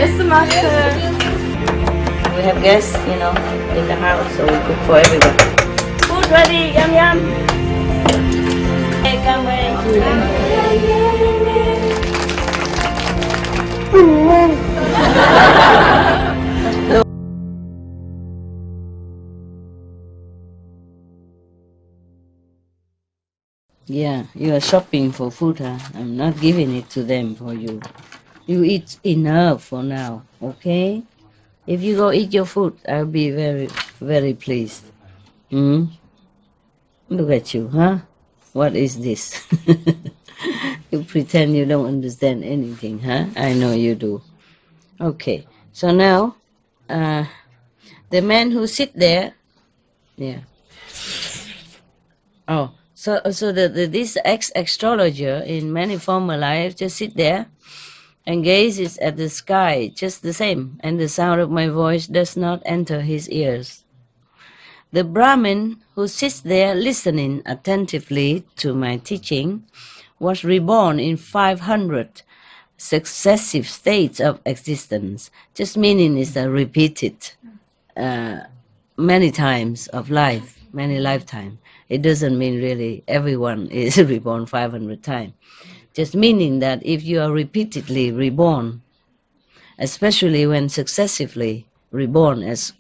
Yes, master. We have guests, in the house, so we cook for everyone. Food ready, yum yum. Hey, come Yeah, you are shopping for food, huh? I'm not giving it to them for you. You eat enough for now, okay? If you go eat your food, I'll be very, very pleased. Hmm? Look at you, huh? What is this? You pretend you don't understand anything, huh? I know you do. Okay, so now, the man who sit there, yeah. Oh, so this ex-astrologer in many former lives just sit there and gazes at the sky just the same, and the sound of my voice does not enter his ears. The Brahmin who sits there listening attentively to my teaching was reborn in 500 successive states of existence. Just meaning is repeated many times of life, many lifetime. It doesn't mean really everyone is reborn 500 times. Just meaning that if you are repeatedly reborn, especially when successively reborn as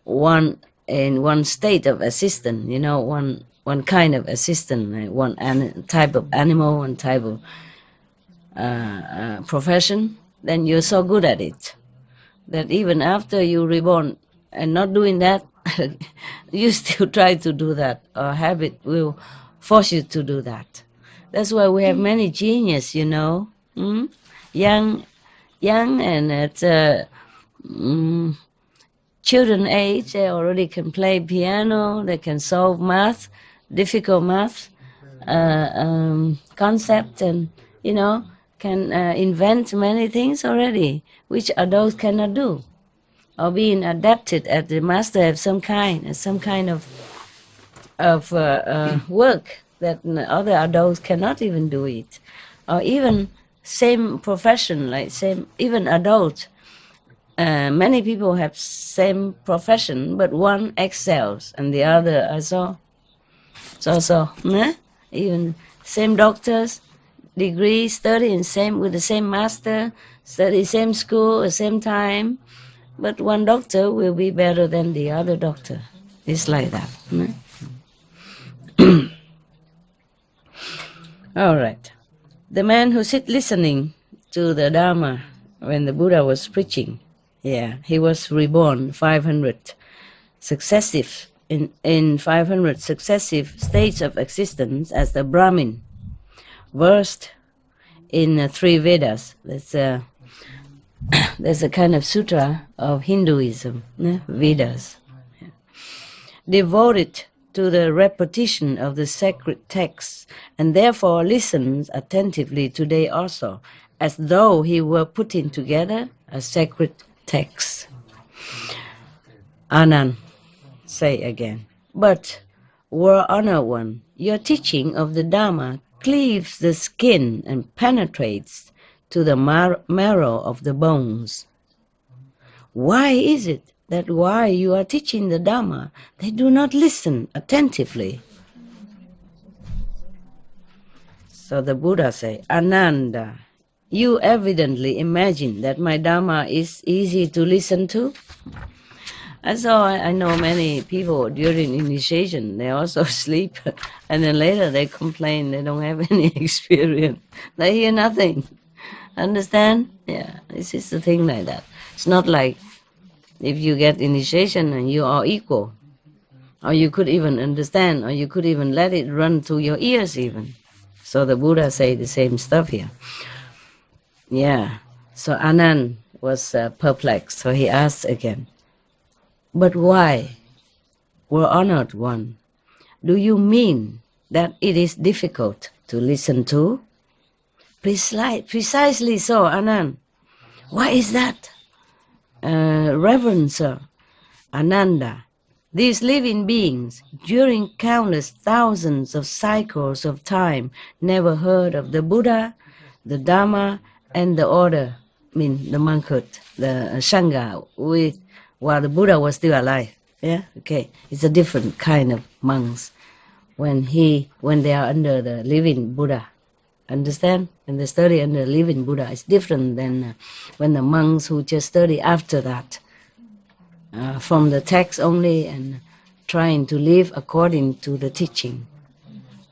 one in one state of existence, one kind of existence, one type of animal, one type of profession, then you're so good at it that even after you reborn and not doing that, you still try to do that, or habit will force you to do that. That's why we have many genius, young, and at children age, they already can play piano, they can solve math, difficult math concept, and can invent many things already, which adults cannot do, or being adapted at the master have some kind of work that other adults cannot even do it, or even same profession, like same even adult. Many people have same profession, but one excels and the other also. Even same doctors, degree, study with the same master, study same school, same time, but one doctor will be better than the other doctor. It's like that. All right. The man who sit listening to the Dharma when the Buddha was preaching, he was reborn 500 successive in 500 successive states of existence as the Brahmin, versed in 3 Vedas. There's a kind of sutra of Hinduism, Vedas, devoted to the repetition of the sacred texts, and therefore listens attentively today also, as though he were putting together a sacred text. Anand, say again. But, World Honored One, your teaching of the Dharma cleaves the skin and penetrates to the marrow of the bones. Why is it that while you are teaching the Dharma, they do not listen attentively? So the Buddha say, Ananda, you evidently imagine that my Dharma is easy to listen to. And so I know many people during initiation, they also sleep, and then later they complain they don't have any experience. They hear nothing. Understand? Yeah, this is the thing like that. It's not like if you get initiation and you are equal, or you could even understand, or you could even let it run through your ears even. So the Buddha say the same stuff here. Yeah, so Anand was perplexed, so he asked again, but why, World Honored One, do you mean that it is difficult to listen to? Precisely so, Anand. Why is that? Reverend Sir Ananda, these living beings, during countless thousands of cycles of time, never heard of the Buddha, the Dharma, and the order mean the monkhood, the Sangha, while the Buddha was still alive. Yeah, okay. It's a different kind of monks when they are under the living Buddha. Understand? When they study under living Buddha, it's different than when the monks who just study after that, from the text only and trying to live according to the teaching.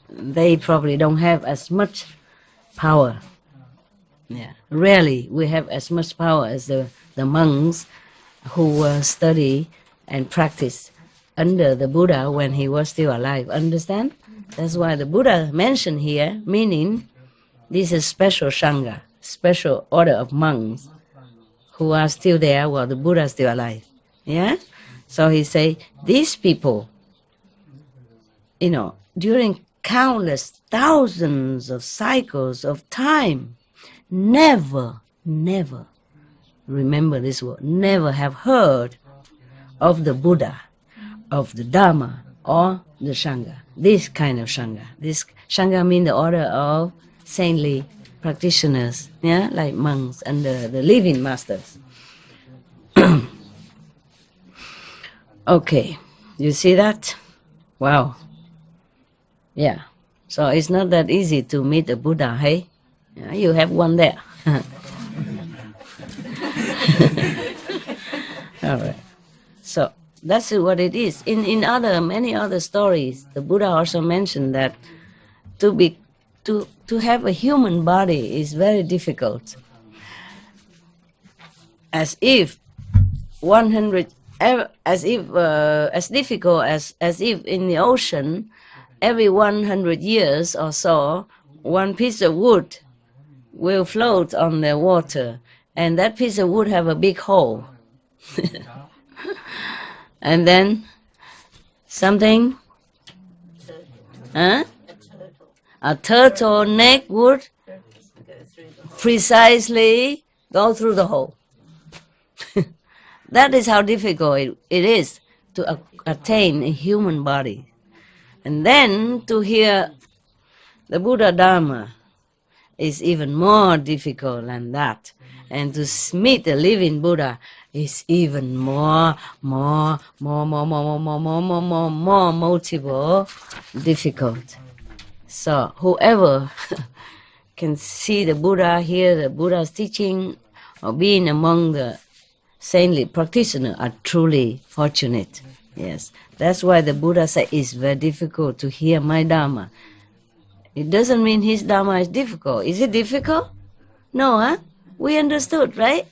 They probably don't have as much power. Yeah, rarely we have as much power as the monks who study and practice under the Buddha when he was still alive. Understand? That's why the Buddha mentioned here, meaning this is special Sangha, special order of monks who are still there while the Buddha is still alive. Yeah? So he say, these people, during countless thousands of cycles of time, never, remember this word, never have heard of the Buddha, of the Dharma, or the Sangha. This kind of Sangha. This Sangha means the order of saintly practitioners, yeah, like monks under the living masters. Okay, you see that? Wow. Yeah. So it's not that easy to meet a Buddha, hey? Yeah, you have one there. All right. So that's what it is. In many other stories, the Buddha also mentioned that to have a human body is very difficult. As if 100, as difficult as if in the ocean, every 100 years or so, one piece of wood will float on the water, and that piece of wood have a big hole. And then something, a turtle neck would precisely go through the hole. That is how difficult it is to attain a human body. And then to hear the Buddha Dharma is even more difficult than that. And to meet the living Buddha is even more multiple difficult. So whoever can see the Buddha, hear the Buddha's teaching, or being among the saintly practitioners are truly fortunate. Yes, that's why the Buddha said it's very difficult to hear my Dharma. It doesn't mean his Dharma is difficult. Is it difficult? No, huh? We understood, right?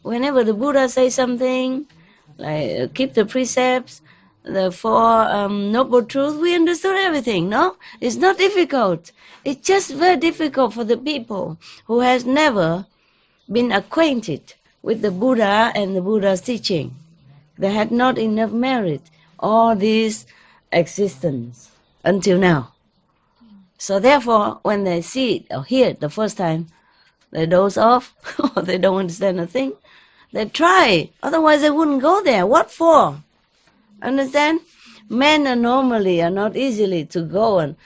Whenever the Buddha says something, like keep the precepts, the four noble truths, we understood everything, no? It's not difficult. It's just very difficult for the people who has never been acquainted with the Buddha and the Buddha's teaching. They had not enough merit, all this existence until now. So therefore, when they see it or hear it the first time, they doze off, or they don't understand a thing. They try, otherwise they wouldn't go there. What for? Understand? Men are normally not easily to go and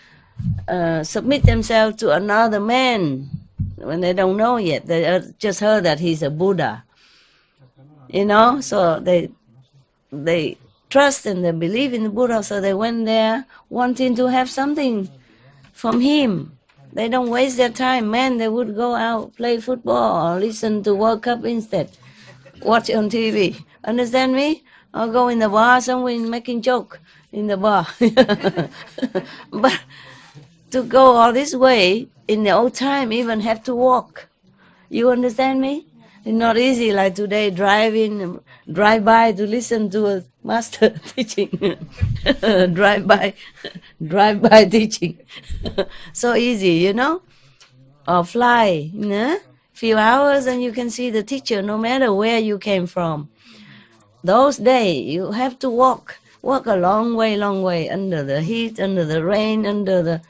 submit themselves to another man when they don't know yet. They just heard that he's a Buddha. So they trust and they believe in the Buddha, so they went there wanting to have something from him. They don't waste their time. Men, they would go out, play football, or listen to World Cup instead. Watch on TV. Understand me? Or go in the bar somewhere making joke in the bar. But to go all this way, in the old time, even have to walk. You understand me? It's not easy like today, drive by to listen to a master teaching. drive by teaching. So easy, Or fly, few hours and you can see the teacher no matter where you came from. Those days you have to walk a long way, under the heat, under the rain, under the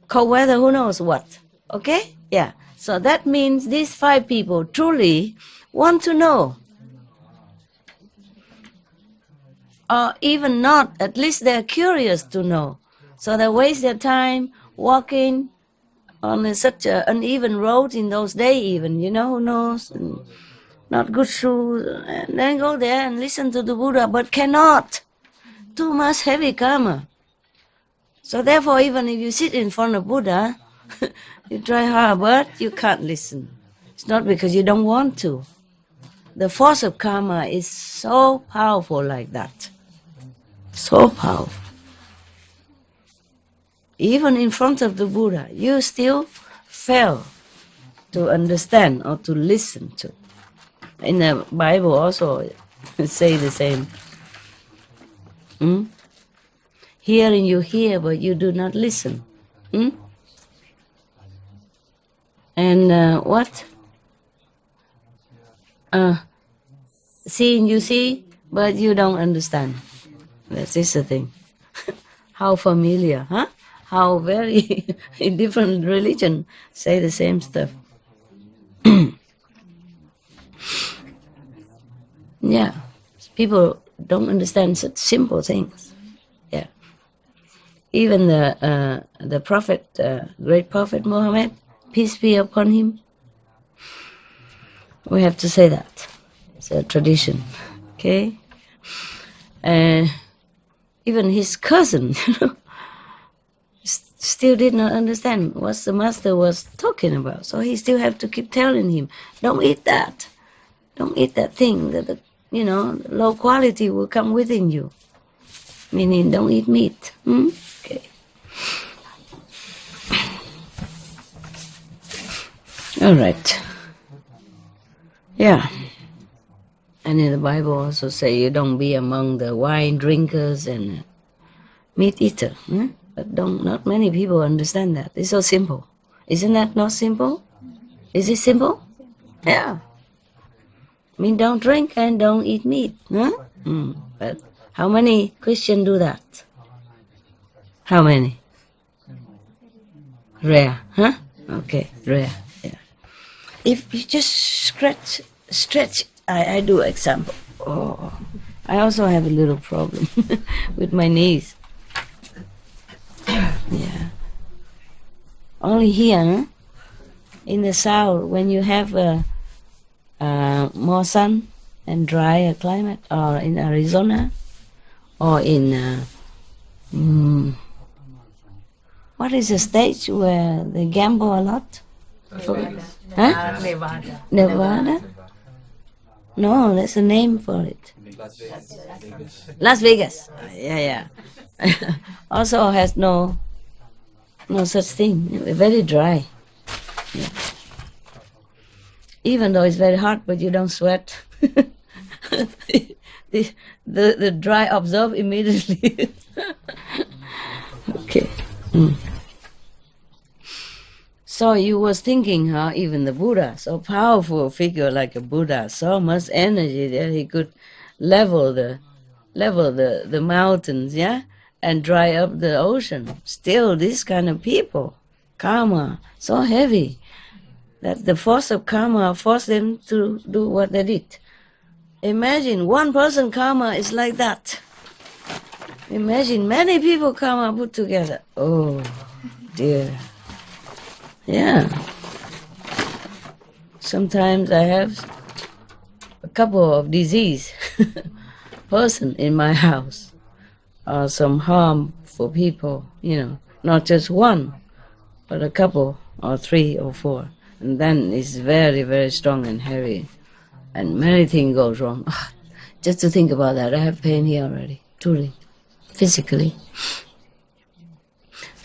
cold weather, who knows what. Okay? Yeah. So that means these 5 people truly want to know. Or even not, at least they're curious to know. So they waste their time walking on such an uneven road in those days, even, who knows, not good shoes, and then go there and listen to the Buddha, but cannot. Too much heavy karma. So therefore, even if you sit in front of Buddha, you try hard, but you can't listen. It's not because you don't want to. The force of karma is so powerful like that. So powerful. Even in front of the Buddha, you still fail to understand or to listen to. In the Bible also say the same. Hearing you hear, but you do not listen. And what? Seeing you see, but you don't understand. That is the thing. How familiar, huh? How very in different religion say the same stuff. Yeah, people don't understand such simple things. Yeah, even the prophet, great prophet Muhammad, peace be upon him. We have to say that. It's a tradition, okay? Even his cousin, still did not understand what the master was talking about. So he still have to keep telling him, don't eat that. Don't eat that thing. That low quality will come within you. Meaning, don't eat meat. Okay. All right. Yeah. And in the Bible also say you don't be among the wine drinkers and meat eater. But not many people understand that. It's so simple. Isn't that not simple? Is it simple? Yeah. I mean, don't drink and don't eat meat. Huh? But how many Christians do that? How many? Rare, huh? Okay, rare. Yeah. If you just stretch. I do example. Oh, I also have a little problem with my knees. Yeah. Only here, huh? In the south, when you have more sun and drier climate, or in Arizona, or in what is the state where they gamble a lot? Huh? Nevada. Nevada? No, that's a name for it. Las Vegas. Yeah. Also has no such thing. Very dry. Yeah. Even though it's very hot, but you don't sweat. the dry absorb immediately. Okay. So you was thinking how even the Buddha, so powerful figure like a Buddha, so much energy that he could level the mountains, yeah, and dry up the ocean. Still, this kind of people, karma, so heavy that the force of karma forced them to do what they did. Imagine one person karma is like that. Imagine many people karma put together. Oh dear. Yeah. Sometimes I have a couple of disease person in my house, or some harm for people, not just one, but a couple or 3 or 4. And then it's very, very strong and heavy. And many things goes wrong. Just to think about that, I have pain here already, truly, physically.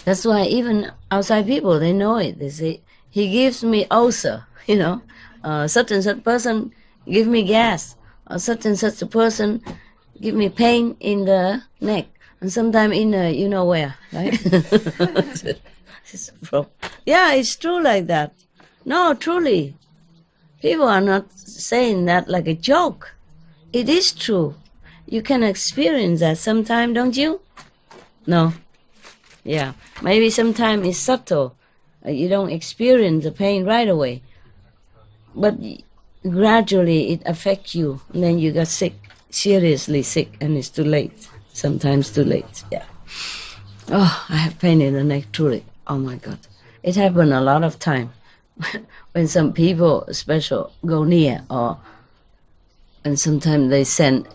That's why even outside people, they know it. They say, he gives me ulcer, such and such person give me gas, or such and such a person give me pain in the neck, and sometimes in the, where, right? Yeah, it's true like that. No, truly. People are not saying that like a joke. It is true. You can experience that sometime, don't you? No. Yeah, maybe sometimes it's subtle. You don't experience the pain right away. But gradually it affects you. And then you get sick, seriously sick, and it's too late. Sometimes too late, yeah. Oh, I have pain in the neck, truly. Oh my God. It happened a lot of time when some people special go near, and sometimes they send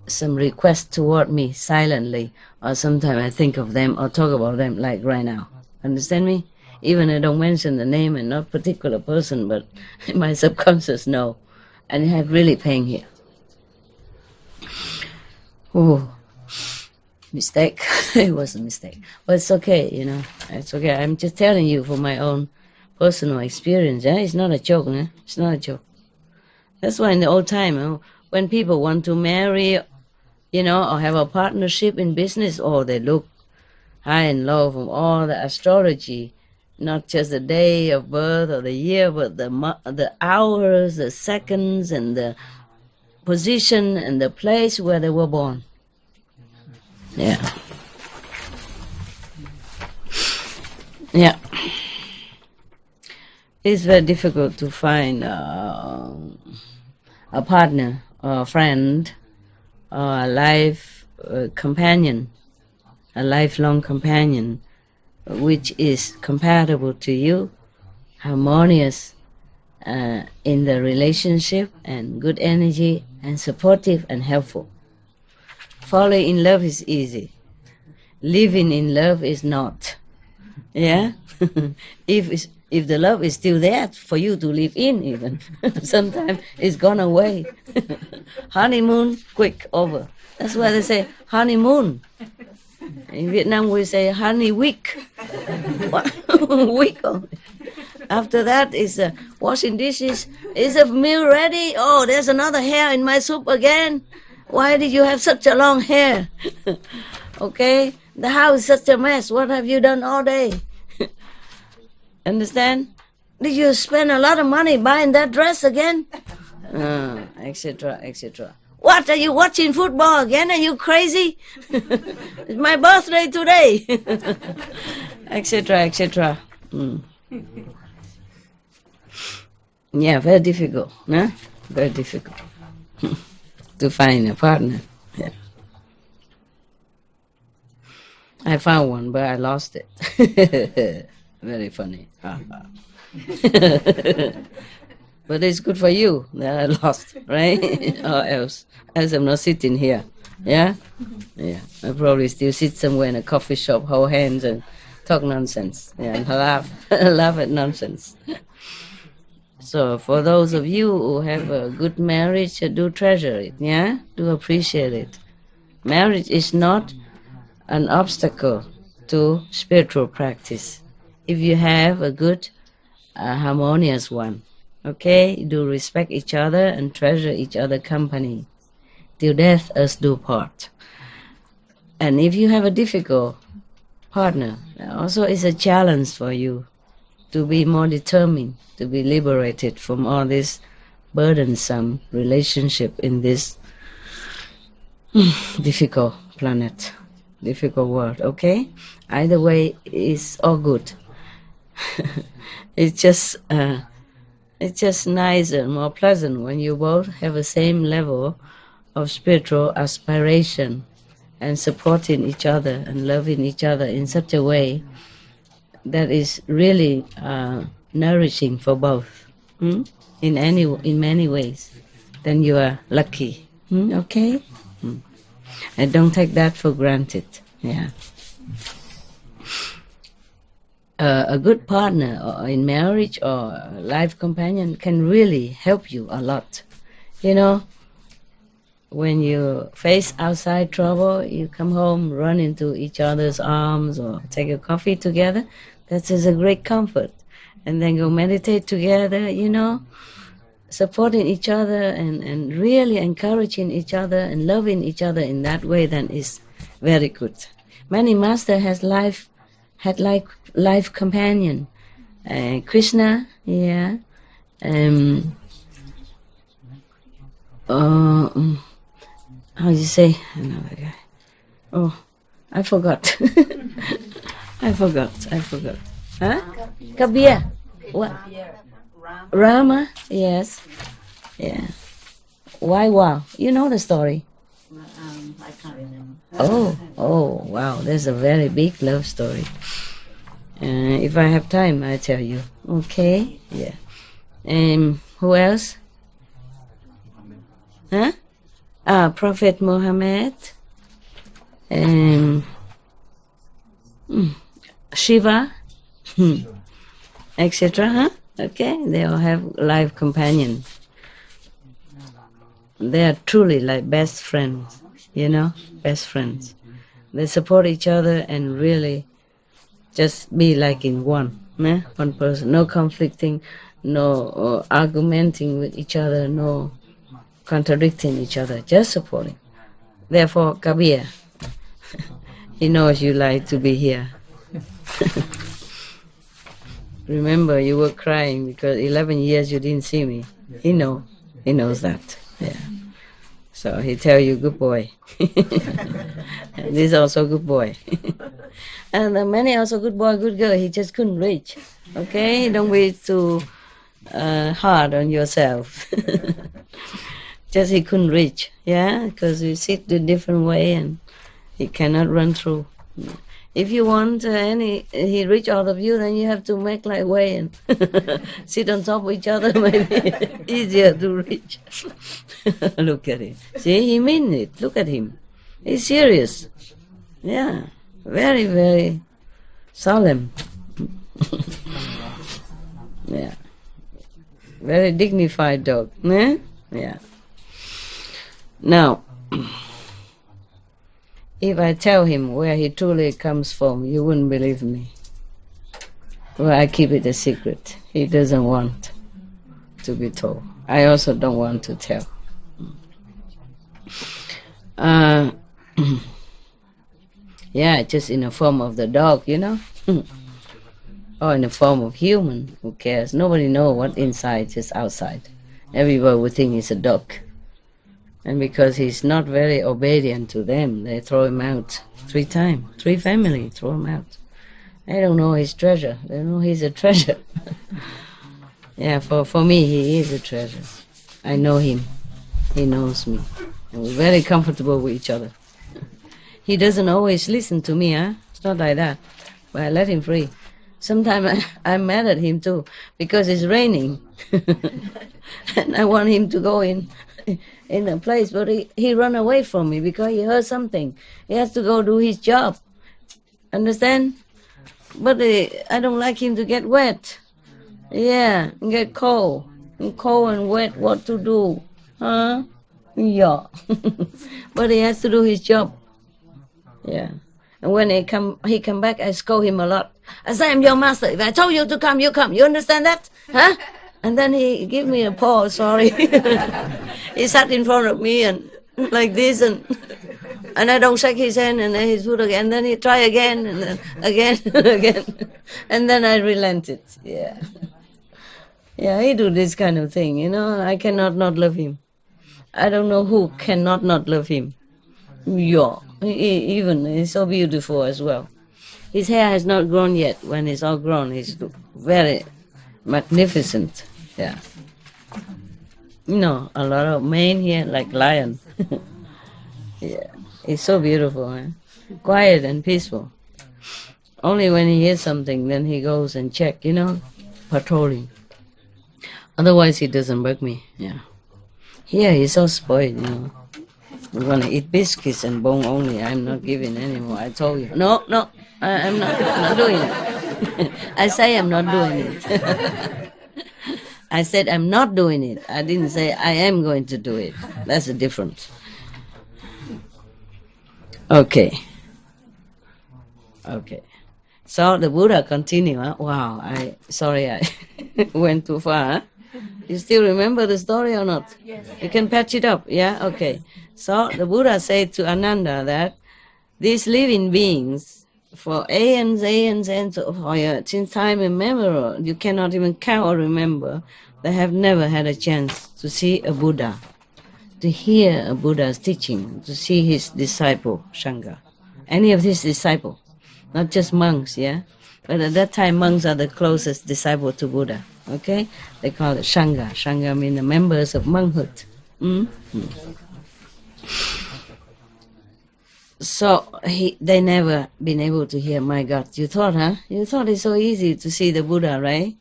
some request toward me silently, or sometimes I think of them or talk about them like right now. Understand me? Even I don't mention the name and not particular person, but my subconscious know, and it had really pain here. Oh, mistake. It was a mistake, but it's okay. It's okay. I'm just telling you from my own personal experience. Yeah, it's not a joke. Né? It's not a joke. That's why in the old time, when people want to marry, or have a partnership in business, they look high and low from all the astrology, not just the day of birth or the year, but the hours, the seconds, and the position and the place where they were born. Yeah. Yeah. It's very difficult to find a partner or a friend or a life companion, a lifelong companion, which is compatible to you, harmonious in the relationship, and good energy, and supportive and helpful. Falling in love is easy. Living in love is not. Yeah? If the love is still there for you to live in, even sometimes it's gone away. Honeymoon, quick, over. That's why they say honeymoon. In Vietnam, we say honey week. Week only. After that is washing dishes. Is the meal ready? Oh, there's another hair in my soup again. Why did you have such a long hair? Okay, the house is such a mess. What have you done all day? Understand? Did you spend a lot of money buying that dress again? Etc., etc. What, are you watching football again? Are you crazy? It's my birthday today. Etc., etc. Yeah, very difficult. Huh? Very difficult to find a partner. Yeah. I found one, but I lost it. Very funny. But it's good for you that I lost, right? Or else I'm not sitting here. Yeah? Yeah. I probably still sit somewhere in a coffee shop, hold hands and talk nonsense. Yeah, and laugh. Laugh at nonsense. So for those of you who have a good marriage, do treasure it, yeah? Do appreciate it. Marriage is not an obstacle to spiritual practice. If you have a good, harmonious one, okay? Do respect each other and treasure each other's company. Till death us do part. And if you have a difficult partner, also it's a challenge for you to be more determined, to be liberated from all this burdensome relationship in this difficult planet, difficult world, okay? Either way, it's all good. It's just nicer and more pleasant when you both have the same level of spiritual aspiration and supporting each other and loving each other in such a way that is really nourishing for both. In many ways. Then you are lucky. Okay? And don't take that for granted. Yeah. A good partner or in marriage or a life companion can really help you a lot. When you face outside trouble, you come home, run into each other's arms or take a coffee together. That is a great comfort. And then go meditate together, supporting each other and really encouraging each other and loving each other in that way, then is very good. Many master had life companion. Krishna, yeah. How do you say another guy? Oh, I forgot. I forgot. Huh? Kabir. What? Rama, yes. Yeah. Why wow? You know the story? I can't remember. Oh, wow. There's a very big love story. If I have time, I tell you. Okay? Yeah. Who else? Huh? Prophet Muhammad. Shiva. Etc. Huh? Okay? They all have life companions. They are truly like best friends. Best friends. They support each other and really just be like in one. One person. No conflicting, no argumenting with each other, no contradicting each other, just supporting. Therefore, Kabir, he knows you like to be here. Remember, you were crying because 11 years you didn't see me. He knows that. Yeah. So he tell you, good boy. And this also good boy. And the many also good boy, good girl. He just couldn't reach. Okay, don't be too hard on yourself. Just he couldn't reach, because you sit the different way and he cannot run through. If you want he reach out of you, then you have to make like way and sit on top of each other, maybe easier to reach. Look at him. See, he mean it. Look at him. He's serious. Yeah, very, very solemn. Yeah, very dignified dog. Yeah. Now, if I tell him where he truly comes from, you wouldn't believe me. Well, I keep it a secret. He doesn't want to be told. I also don't want to tell. Yeah, just in the form of the dog, or in the form of human. Who cares? Nobody knows what inside is outside. Everybody would think he's a dog. And because he's not very obedient to them, they throw him out 3 times. 3 families throw him out. They don't know his treasure. They know he's a treasure. Yeah, for me, he is a treasure. I know him. He knows me. And we're very comfortable with each other. He doesn't always listen to me, It's not like that. But I let him free. Sometimes I'm mad at him too, because it's raining. And I want him to go in a place, but he run away from me because he heard something. He has to go do his job. Understand? But I don't like him to get wet. Yeah, and get cold. And cold and wet, what to do? Huh? Yeah. But he has to do his job. Yeah. And when he come back, I scold him a lot. I say, I'm your master. If I told you to come, you come. You understand that? Huh? And then he give me a paw, sorry. He sat in front of me and like this, and I don't shake his hand, and then he's put again, and then he try again, and then again, and again. And then I relented. Yeah. Yeah, he do this kind of thing, I cannot not love him. I don't know who cannot not love him. Yeah. Even he's so beautiful as well. His hair has not grown yet. When it's all grown, he's very magnificent. Yeah. A lot of mane here like lion. Yeah. He's so beautiful, quiet and peaceful. Only when he hears something, then he goes and check, patrolling. Otherwise, he doesn't bug me. Yeah. Here, he's so spoiled, We're going to eat biscuits and bone only. I'm not giving anymore. I told you. No, I'm not doing it. I say I'm not doing it. I said I'm not doing it. I didn't say I am going to do it. That's the difference. Okay. So the Buddha continue. Wow, I went too far. You still remember the story or not? Yes. You can patch it up, yeah? Okay. So the Buddha said to Ananda that these living beings, for aeons, since time immemorial, you cannot even count or remember, they have never had a chance to see a Buddha, to hear a Buddha's teaching, to see his disciple, Sangha. Any of his disciples, not just monks, yeah? But at that time, monks are the closest disciple to Buddha, okay? They call it Sangha. Sangha means the members of monkhood. So they never been able to hear. My God, you thought, huh? You thought it's so easy to see the Buddha, right?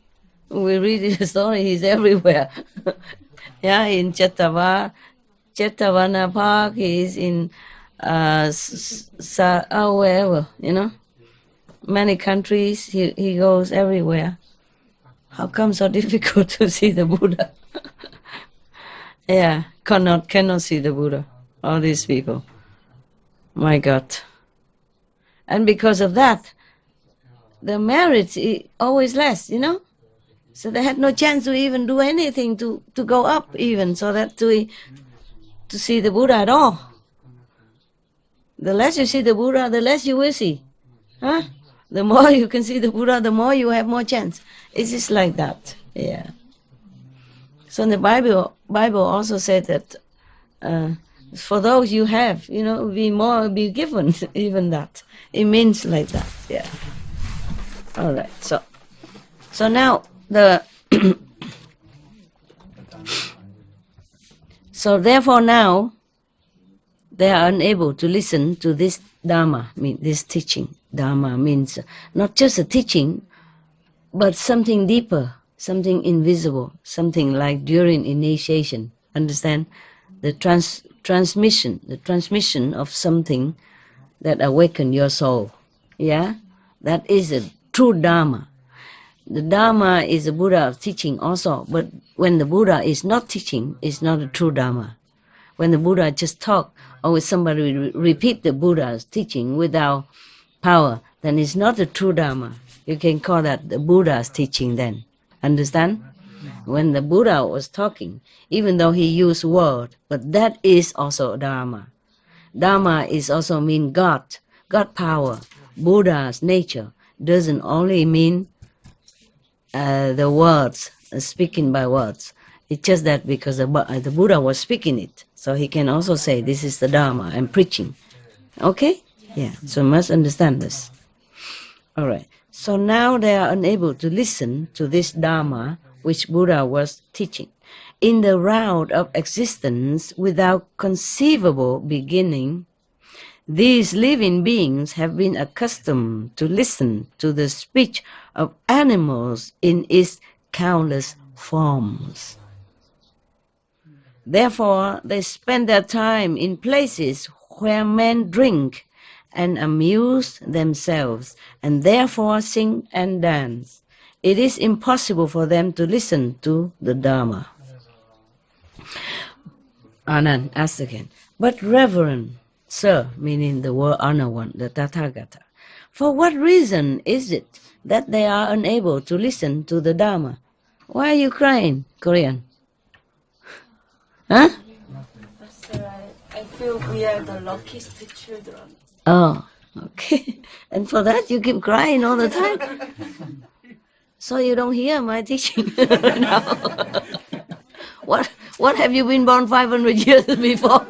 We read the story, he's everywhere. Yeah, in Chetavana Park, he's in wherever, many countries, he goes everywhere. How come so difficult to see the Buddha? Yeah, cannot see the Buddha, all these people. My God. And because of that, the marriage is always less, So they had no chance to even do anything to go up even, so that to see the Buddha at all. The less you see the Buddha, the less you will see. Huh? The more you can see the Buddha, the more you have more chance. It's just like that. Yeah. So in the Bible also said that for those you have, be given even that. It means like that. Yeah. All right. So now so therefore now they are unable to listen to this Dharma, this teaching. Dharma means not just a teaching, but something deeper, something invisible, something like during initiation. Understand? The transmission of something that awaken your soul. Yeah? That is a true Dharma. The Dharma is the Buddha of teaching also, but when the Buddha is not teaching, it's not a true Dharma. When the Buddha just talk, or when somebody repeat the Buddha's teaching without power, then it's not a true Dharma. You can call that the Buddha's teaching then. Understand? When the Buddha was talking, even though he used word, but that is also Dharma. Dharma is also mean God power. Buddha's nature doesn't only mean the words, speaking by words. It's just that because the Buddha was speaking it, so he can also say, this is the Dharma, I'm preaching. Okay? Yeah, so you must understand this. All right. So now they are unable to listen to this Dharma which Buddha was teaching. In the round of existence without conceivable beginning, these living beings have been accustomed to listen to the speech of animals in its countless forms. Therefore, they spend their time in places where men drink and amuse themselves, and therefore sing and dance. It is impossible for them to listen to the Dharma. Anand asked again, but Reverend Sir, meaning the word honor one, the Tathagata, for what reason is it that they are unable to listen to the Dharma? Why are you crying, Korean? Huh? Sir, I feel we are the luckiest children. Oh, okay. And for that you keep crying all the time? So you don't hear my teaching now. What have you been born 500 years before?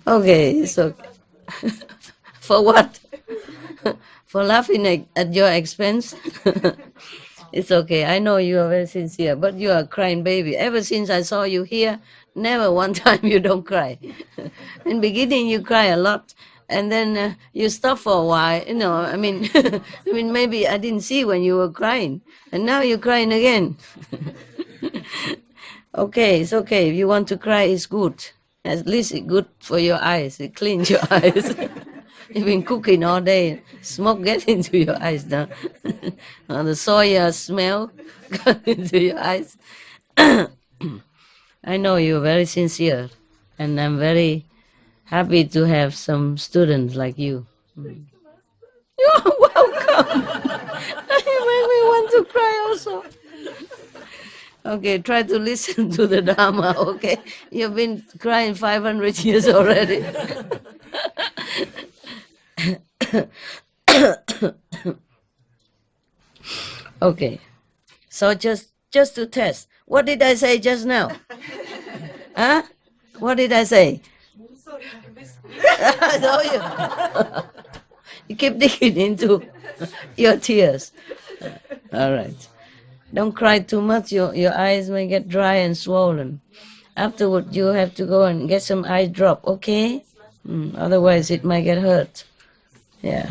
Okay, it's okay. For what? For laughing at your expense? It's okay. I know you are very sincere, but you are a crying baby. Ever since I saw you here, never one time you don't cry. In beginning, you cry a lot, and then you stop for a while. I mean, maybe I didn't see when you were crying, and now you're crying again. Okay, it's okay. If you want to cry, it's good. At least it's good for your eyes. It cleans your eyes. You've been cooking all day. Smoke gets into your eyes now. The soya smell got into your eyes. I know you're very sincere, and I'm very happy to have some students like you. You're welcome. You make me want to cry also. Okay, try to listen to the Dharma, okay? You've been crying 500 years already. Okay, so just to test, what did I say just now? Huh? What did I say? I know you. You keep digging into your tears. All right. Don't cry too much. Your eyes may get dry and swollen. Afterward, you have to go and get some eye drop, okay? Otherwise, it might get hurt. Yeah.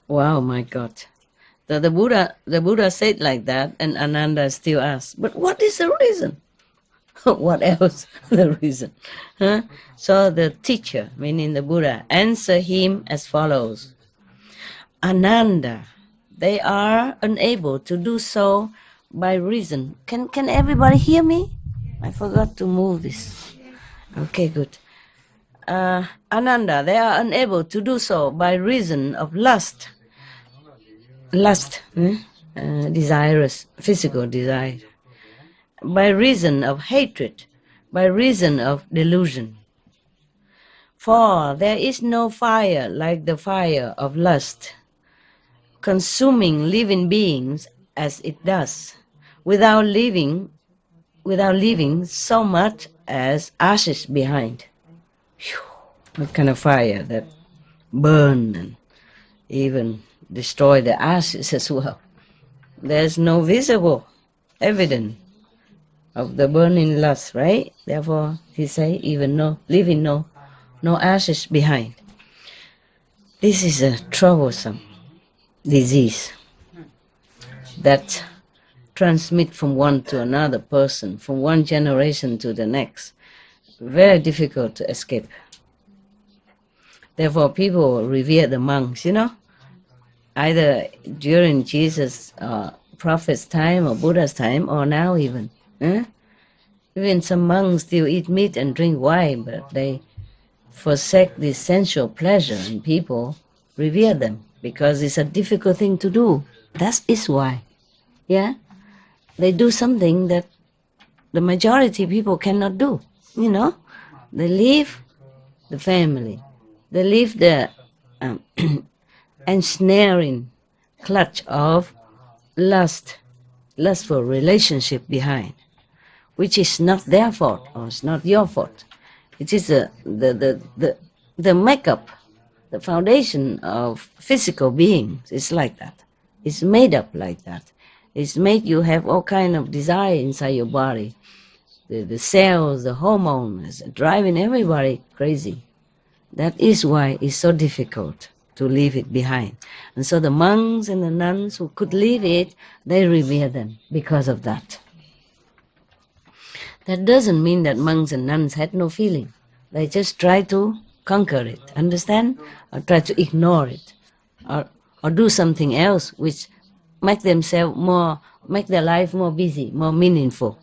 Wow, my God. The Buddha said like that, and Ananda still asked, but what is the reason? What else? The reason? Huh? So the teacher, meaning the Buddha, answered him as follows. Ananda, they are unable to do so by reason. Can everybody hear me? I forgot to move this. Okay, good. Ananda, they are unable to do so by reason of lust. Lust, desirous, physical desire. By reason of hatred, by reason of delusion. For there is no fire like the fire of lust, consuming living beings as it does, without leaving so much as ashes behind. Whew, what kind of fire that burn and even destroy the ashes as well. There's no visible evidence of the burning lust, right? Therefore, he say, even leaving no ashes behind. This is a troublesome disease that transmit from one to another person, from one generation to the next. Very difficult to escape. Therefore, people revere the monks, either during Jesus' prophet's time or Buddha's time, or now even. Even some monks still eat meat and drink wine, but they forsake this sensual pleasure, and people revere them because it's a difficult thing to do. That is why. Yeah? They do something that the majority of people cannot do. They leave the family. They leave the ensnaring clutch of lustful relationship behind, which is not their fault or it's not your fault. It is the makeup, the foundation of physical beings. It's like that. It's made up like that. It's made you have all kind of desire inside your body. The cells, the hormones, driving everybody crazy. That is why it's so difficult to leave it behind. And so the monks and the nuns who could leave it, they revere them because of that. That doesn't mean that monks and nuns had no feeling. They just try to conquer it, understand? Or try to ignore it. Or do something else which make their life more busy, more meaningful.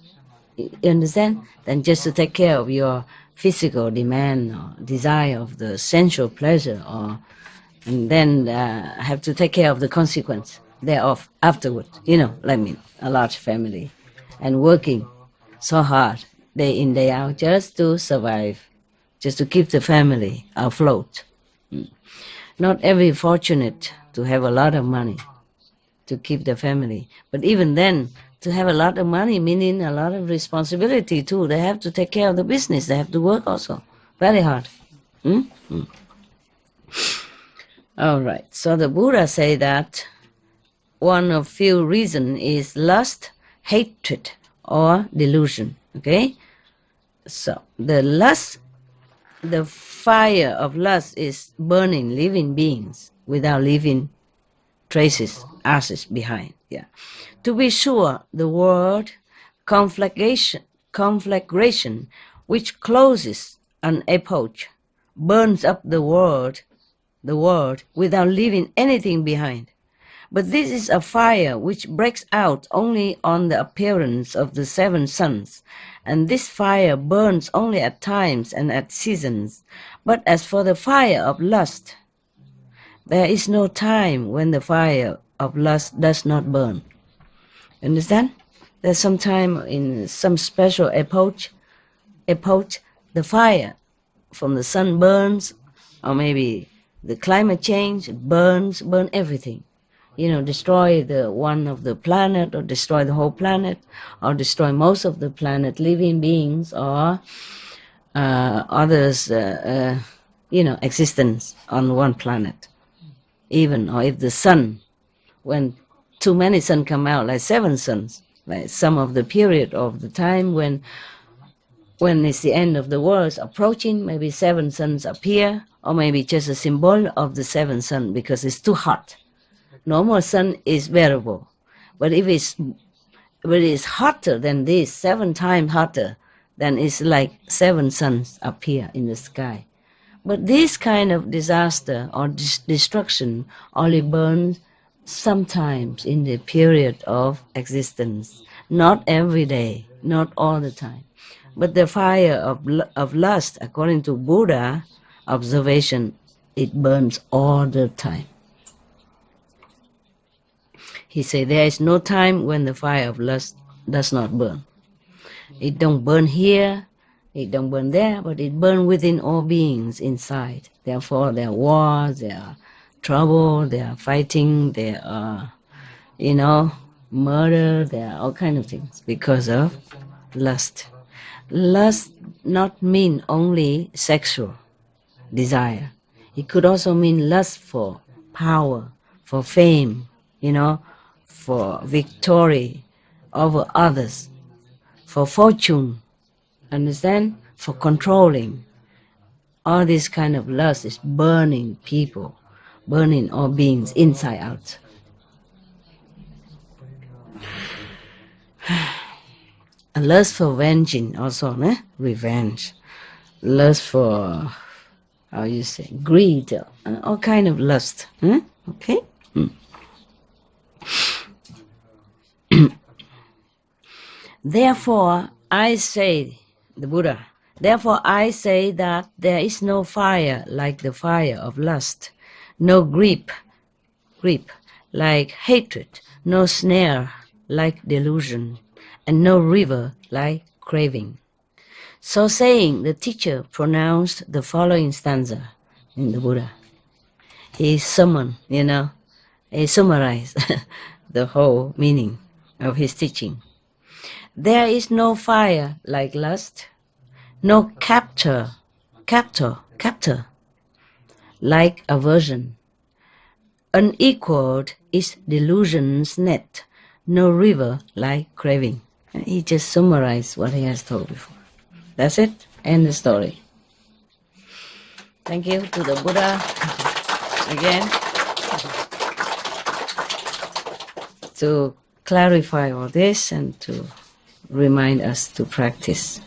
You understand? Than just to take care of your physical demand or desire of the sensual pleasure, and then have to take care of the consequence thereof afterward. Like me, a large family, and working so hard day in, day out just to survive, just to keep the family afloat. Not every fortunate to have a lot of money to keep the family, but even then, to have a lot of money, meaning a lot of responsibility too. They have to take care of the business. They have to work also. Very hard. All right. So the Buddha say that one of few reasons is lust, hatred, or delusion. Okay? So the fire of lust is burning living beings without leaving traces, ashes behind. Yeah. To be sure, the word conflagration, which closes an epoch, burns up the world without leaving anything behind. But this is a fire which breaks out only on the appearance of the 7 suns, and this fire burns only at times and at seasons. But as for the fire of lust, there is no time when the fire of lust does not burn. Understand? There's some time in some special epoch, the fire from the sun burns, or maybe the climate change burn everything. Destroy the one of the planet, or destroy the whole planet, or destroy most of the planet, living beings, or others, existence on one planet. Even, or if the sun when too many suns come out, like 7 suns, like some of the period of the time when it's the end of the world is approaching, maybe 7 suns appear, or maybe just a symbol of the 7th sun because it's too hot. Normal sun is bearable, but if it's hotter than this, 7 times hotter, then it's like 7 suns appear in the sky. But this kind of disaster or destruction only burns sometimes in the period of existence, not every day, not all the time. But the fire of lust, according to Buddha observation, it burns all the time. He said there is no time when the fire of lust does not burn. It don't burn here, it don't burn there, but it burns within all beings inside. Therefore, there are wars, there are trouble, there are fighting, there are, murder, there are all kinds of things because of lust. Lust not mean only sexual desire. It could also mean lust for power, for fame, for victory over others, for fortune, understand? For controlling. All this kind of lust is burning people, burning all beings inside out. And lust for vengeance also, revenge. Lust for, greed, all kind of lust. Okay? Therefore, I say, the Buddha, therefore I say that there is no fire like the fire of lust, no grip like hatred, no snare like delusion, and no river like craving. So saying, the teacher pronounced the following stanza in the Buddha. He summoned, he summarized the whole meaning of his teaching. There is no fire like lust, no captor like aversion. Unequaled is delusion's net, no river like craving. He just summarized what he has told before. That's it. End the story. Thank you to the Buddha again to clarify all this and to remind us to practice,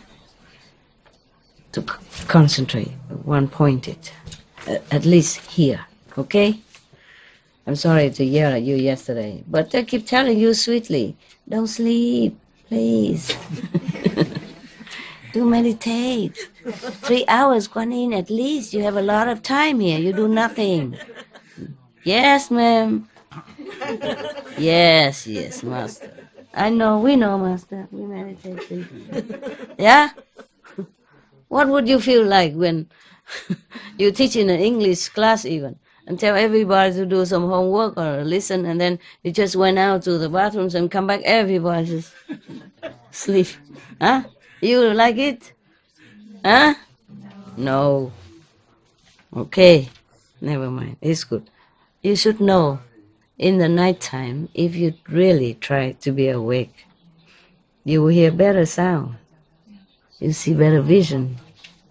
to concentrate, one-pointed, at least here, okay? I'm sorry to yell at you yesterday, but I keep telling you sweetly, don't sleep, please. Do meditate. 3 hours, Guan Yin, at least. You have a lot of time here. You do nothing. Yes, ma'am. Yes, Master. I know, we know, Master. We meditate. Please. Yeah? What would you feel like when you teach in an English class even and tell everybody to do some homework or listen, and then you just went out to the bathrooms and come back, everybody just sleep? Huh? You like it? Huh? No. Okay. Never mind. It's good. You should know, in the nighttime, if you really try to be awake, you will hear better sound. You see better vision.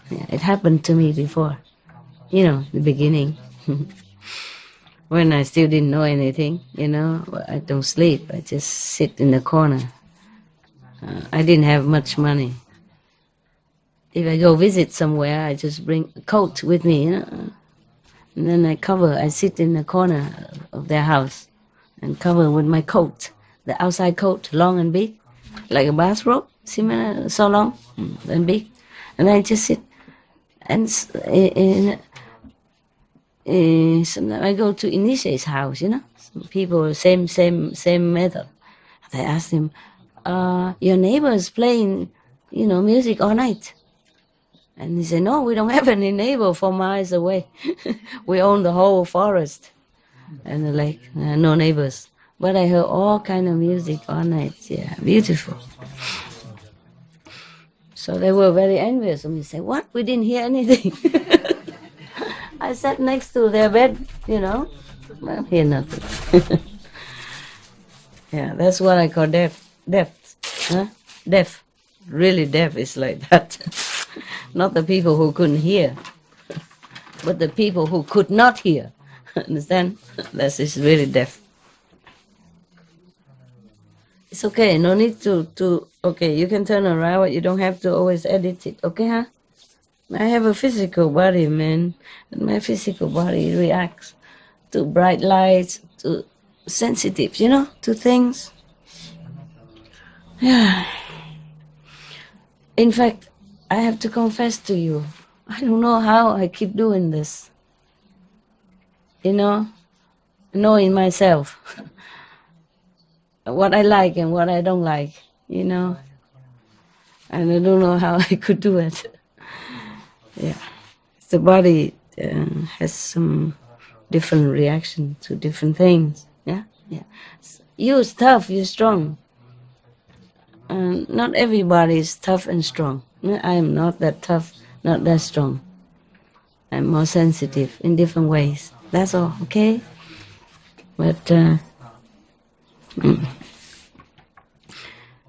Yeah, it happened to me before. The beginning. When I still didn't know anything, I don't sleep. I just sit in the corner. I didn't have much money. If I go visit somewhere, I just bring a coat with me, and then I sit in the corner of their house and cover with my coat, the outside coat, long and big, like a bathrobe, so long and big. And I just sit, and sometimes I go to initiate's house, some people, same method. I ask them, your neighbor is playing, music all night. And he said, no, we don't have any neighbor 4 miles away. We own the whole forest and the lake, no neighbors. But I heard all kind of music all night. Yeah, beautiful. So they were very envious of me. Say, what? We didn't hear anything. I sat next to their bed, I hear nothing. Yeah, that's what I call deaf. Deaf. Huh? Deaf. Really deaf is like that. Not the people who couldn't hear, but the people who could not hear. Understand? That is really deaf. It's okay. No need to. Okay, you can turn around, but you don't have to always edit it. Okay, huh? I have a physical body, man. And my physical body reacts to bright lights, to sensitive, to things. Yeah. In fact, I have to confess to you, I don't know how I keep doing this. Knowing myself, what I like and what I don't like, and I don't know how I could do it. Yeah. The body has some different reaction to different things. Yeah, yeah. You're tough, you're strong. Not everybody is tough and strong. I am not that tough, not that strong. I'm more sensitive in different ways. That's all, okay? But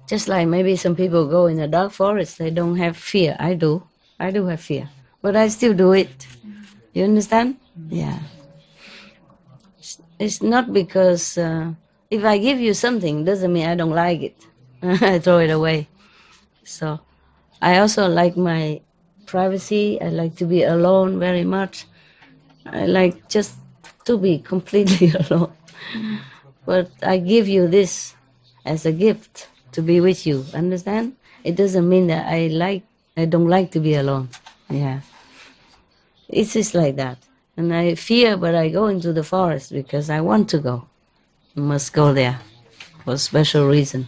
just like maybe some people go in a dark forest, they don't have fear. I do. I do have fear. But I still do it. You understand? Yeah. It's not because if I give you something, doesn't mean I don't like it. I throw it away. So I also like my privacy. I like to be alone very much. I like just to be completely alone. But I give you this as a gift to be with you. Understand? It doesn't mean that I don't like to be alone. Yeah. It's just like that. And I fear, but I go into the forest because I want to go. I must go there for a special reason.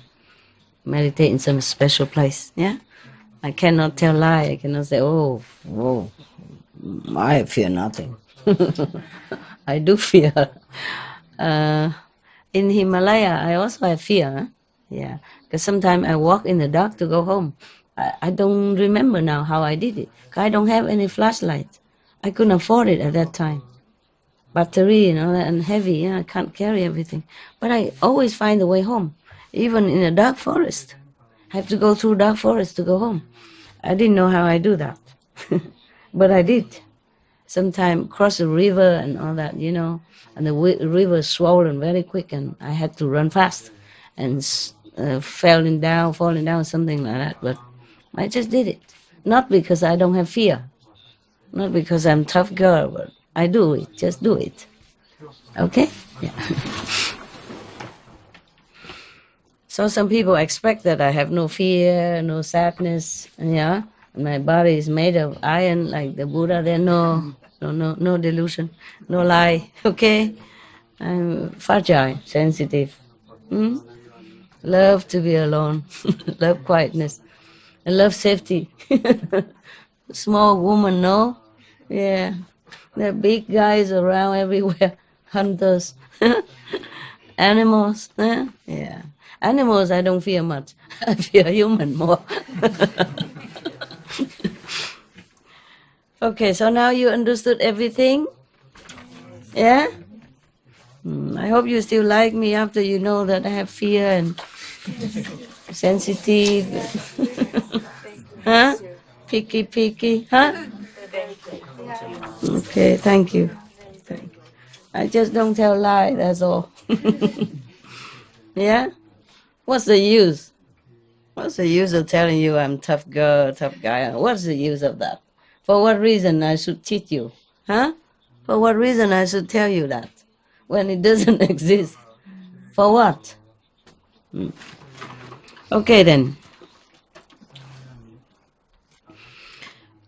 Meditate in some special place. Yeah. I cannot tell lie. I cannot say, oh, I fear nothing. I do fear. In Himalaya, I also have fear. Huh? Yeah, because sometimes I walk in the dark to go home. I don't remember now how I did it. I don't have any flashlight. I couldn't afford it at that time. Battery, and heavy. I can't carry everything. But I always find the way home, even in a dark forest. I have to go through dark forest to go home. I didn't know how I do that, but I did. Sometimes cross a river and all that, and the river is swollen very quick, and I had to run fast and falling down, something like that. But I just did it, not because I don't have fear, not because I'm a tough girl, but I do it, just do it. Okay? Yeah. So some people expect that I have no fear, no sadness, yeah. My body is made of iron, like the Buddha. There, no delusion, no lie. Okay, I'm fragile, sensitive. Love to be alone, love quietness, and love safety. Small woman, no, yeah. There are big guys around everywhere, hunters, animals. Yeah, animals I don't fear much. I fear human more. Okay, so now you understood everything? Yeah? I hope you still like me after you know that I have fear and sensitive. Huh? Picky, huh? Okay, thank you. I just don't tell lie, that's all. Yeah? What's the use? What's the use of telling you I'm tough girl, tough guy? What's the use of that? For what reason I should cheat you? Huh? For what reason I should tell you that when it doesn't exist? For what? Okay then.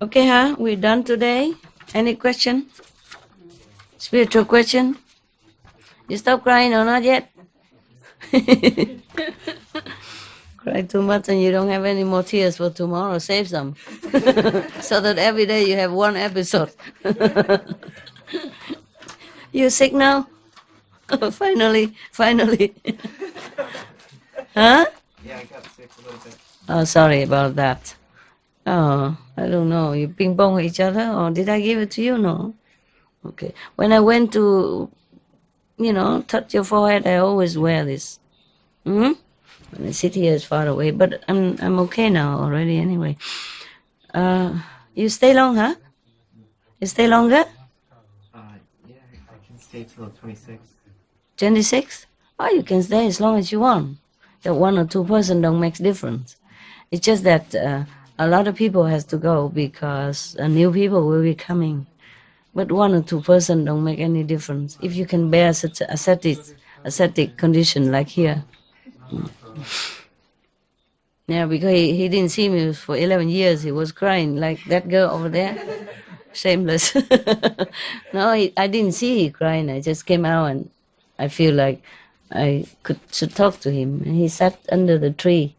Okay, huh? We're done today. Any question? Spiritual question? You stop crying or not yet? Cry too much and you don't have any more tears for tomorrow. Save some. So that every day you have one episode. You sick now? Finally. Huh? Yeah, I got sick a little bit. Oh, sorry about that. Oh, I don't know. You ping pong each other, or did I give it to you? No. Okay. When I went to, touch your forehead, I always wear this. Hmm? When I sit here, it's far away, but I'm okay now already anyway. You stay long, huh? You stay longer? Yeah, I can stay till 26. 26? Oh, you can stay as long as you want. That 1 or 2 person don't make difference. It's just that a lot of people has to go because new people will be coming. But 1 or 2 person don't make any difference. If you can bear such ascetic condition like here. Yeah, because he didn't see me for 11 years. He was crying like that girl over there. Shameless. No, I didn't see he crying. I just came out and I feel like should talk to him. And he sat under the tree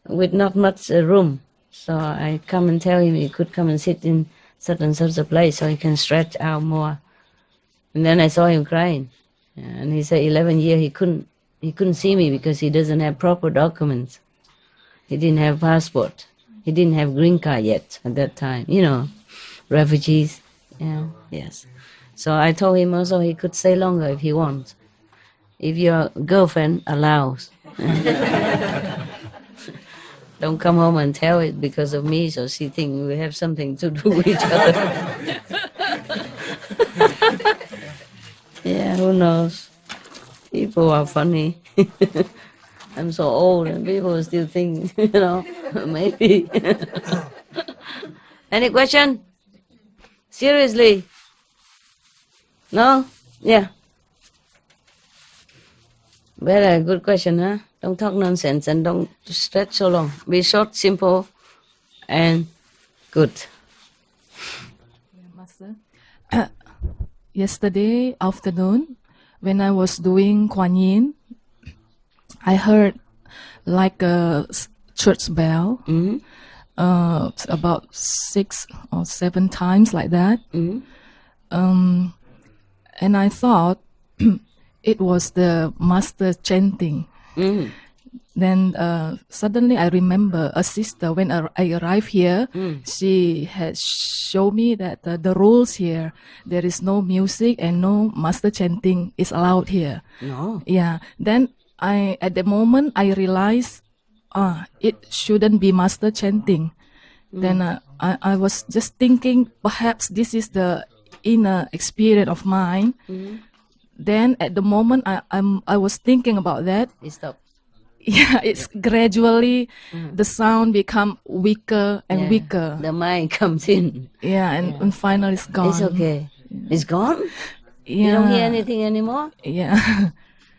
with not much room. So I come and tell him he could come and sit in such and such a place so he can stretch out more. And then I saw him crying. And he said 11 years he couldn't see me because he doesn't have proper documents. He didn't have passport. He didn't have green card yet at that time. You know, refugees. Yeah, yes. So I told him also he could stay longer if he wants. If your girlfriend allows. Don't come home and tell it because of me, so she think we have something to do with each other. Yeah, who knows? People are funny. I'm so old and people still think, maybe. Any question? Seriously? No? Yeah. Very good question, huh? Don't talk nonsense and don't stretch so long. Be short, simple, and good. Master, yesterday afternoon, when I was doing Kuan Yin, I heard like a church bell, about 6 or 7 times like that. And I thought it was the master chanting. Then suddenly I remember a sister when I arrived here, she had showed me that the rules here, there is no music and no master chanting is allowed here. No. Yeah. Then at the moment I realized it shouldn't be master chanting. Then I was just thinking perhaps this is the inner experience of mine. Then at the moment I was thinking about that. It stopped. Yeah, it's gradually the sound become weaker and weaker. The mind comes in. Yeah, and finally it's gone. It's okay. It's gone? Yeah. You don't hear anything anymore? Yeah.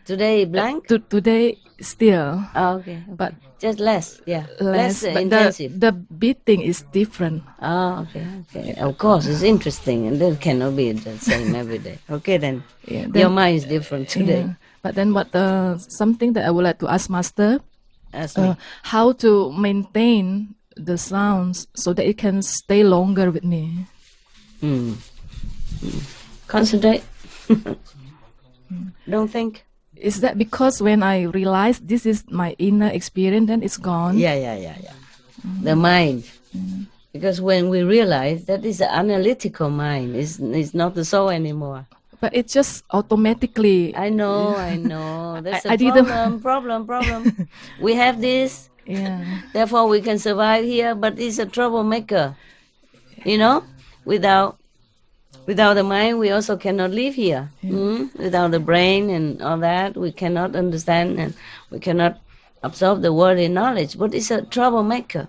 Today blank? Today still. Oh, okay. But just less, yeah. less, but intensive. the beating is different. Oh, okay. Of course, it's interesting, and that cannot be the same every day. Okay, then. Yeah, Your mind is different today. Yeah. But then something that I would like to ask Master, Ask me. how to maintain the sounds so that it can stay longer with me. Concentrate. Don't think. Is that because when I realize this is my inner experience, then it's gone? Yeah. The mind. Because when we realize that is an analytical mind, it's not the soul anymore. But it just automatically. I know. That's I a didn't- problem. We have this, Yeah. therefore we can survive here, but it's a troublemaker. Without the mind, we also cannot live here. Without the brain and all that, we cannot understand and we cannot absorb the worldly knowledge. But it's a troublemaker.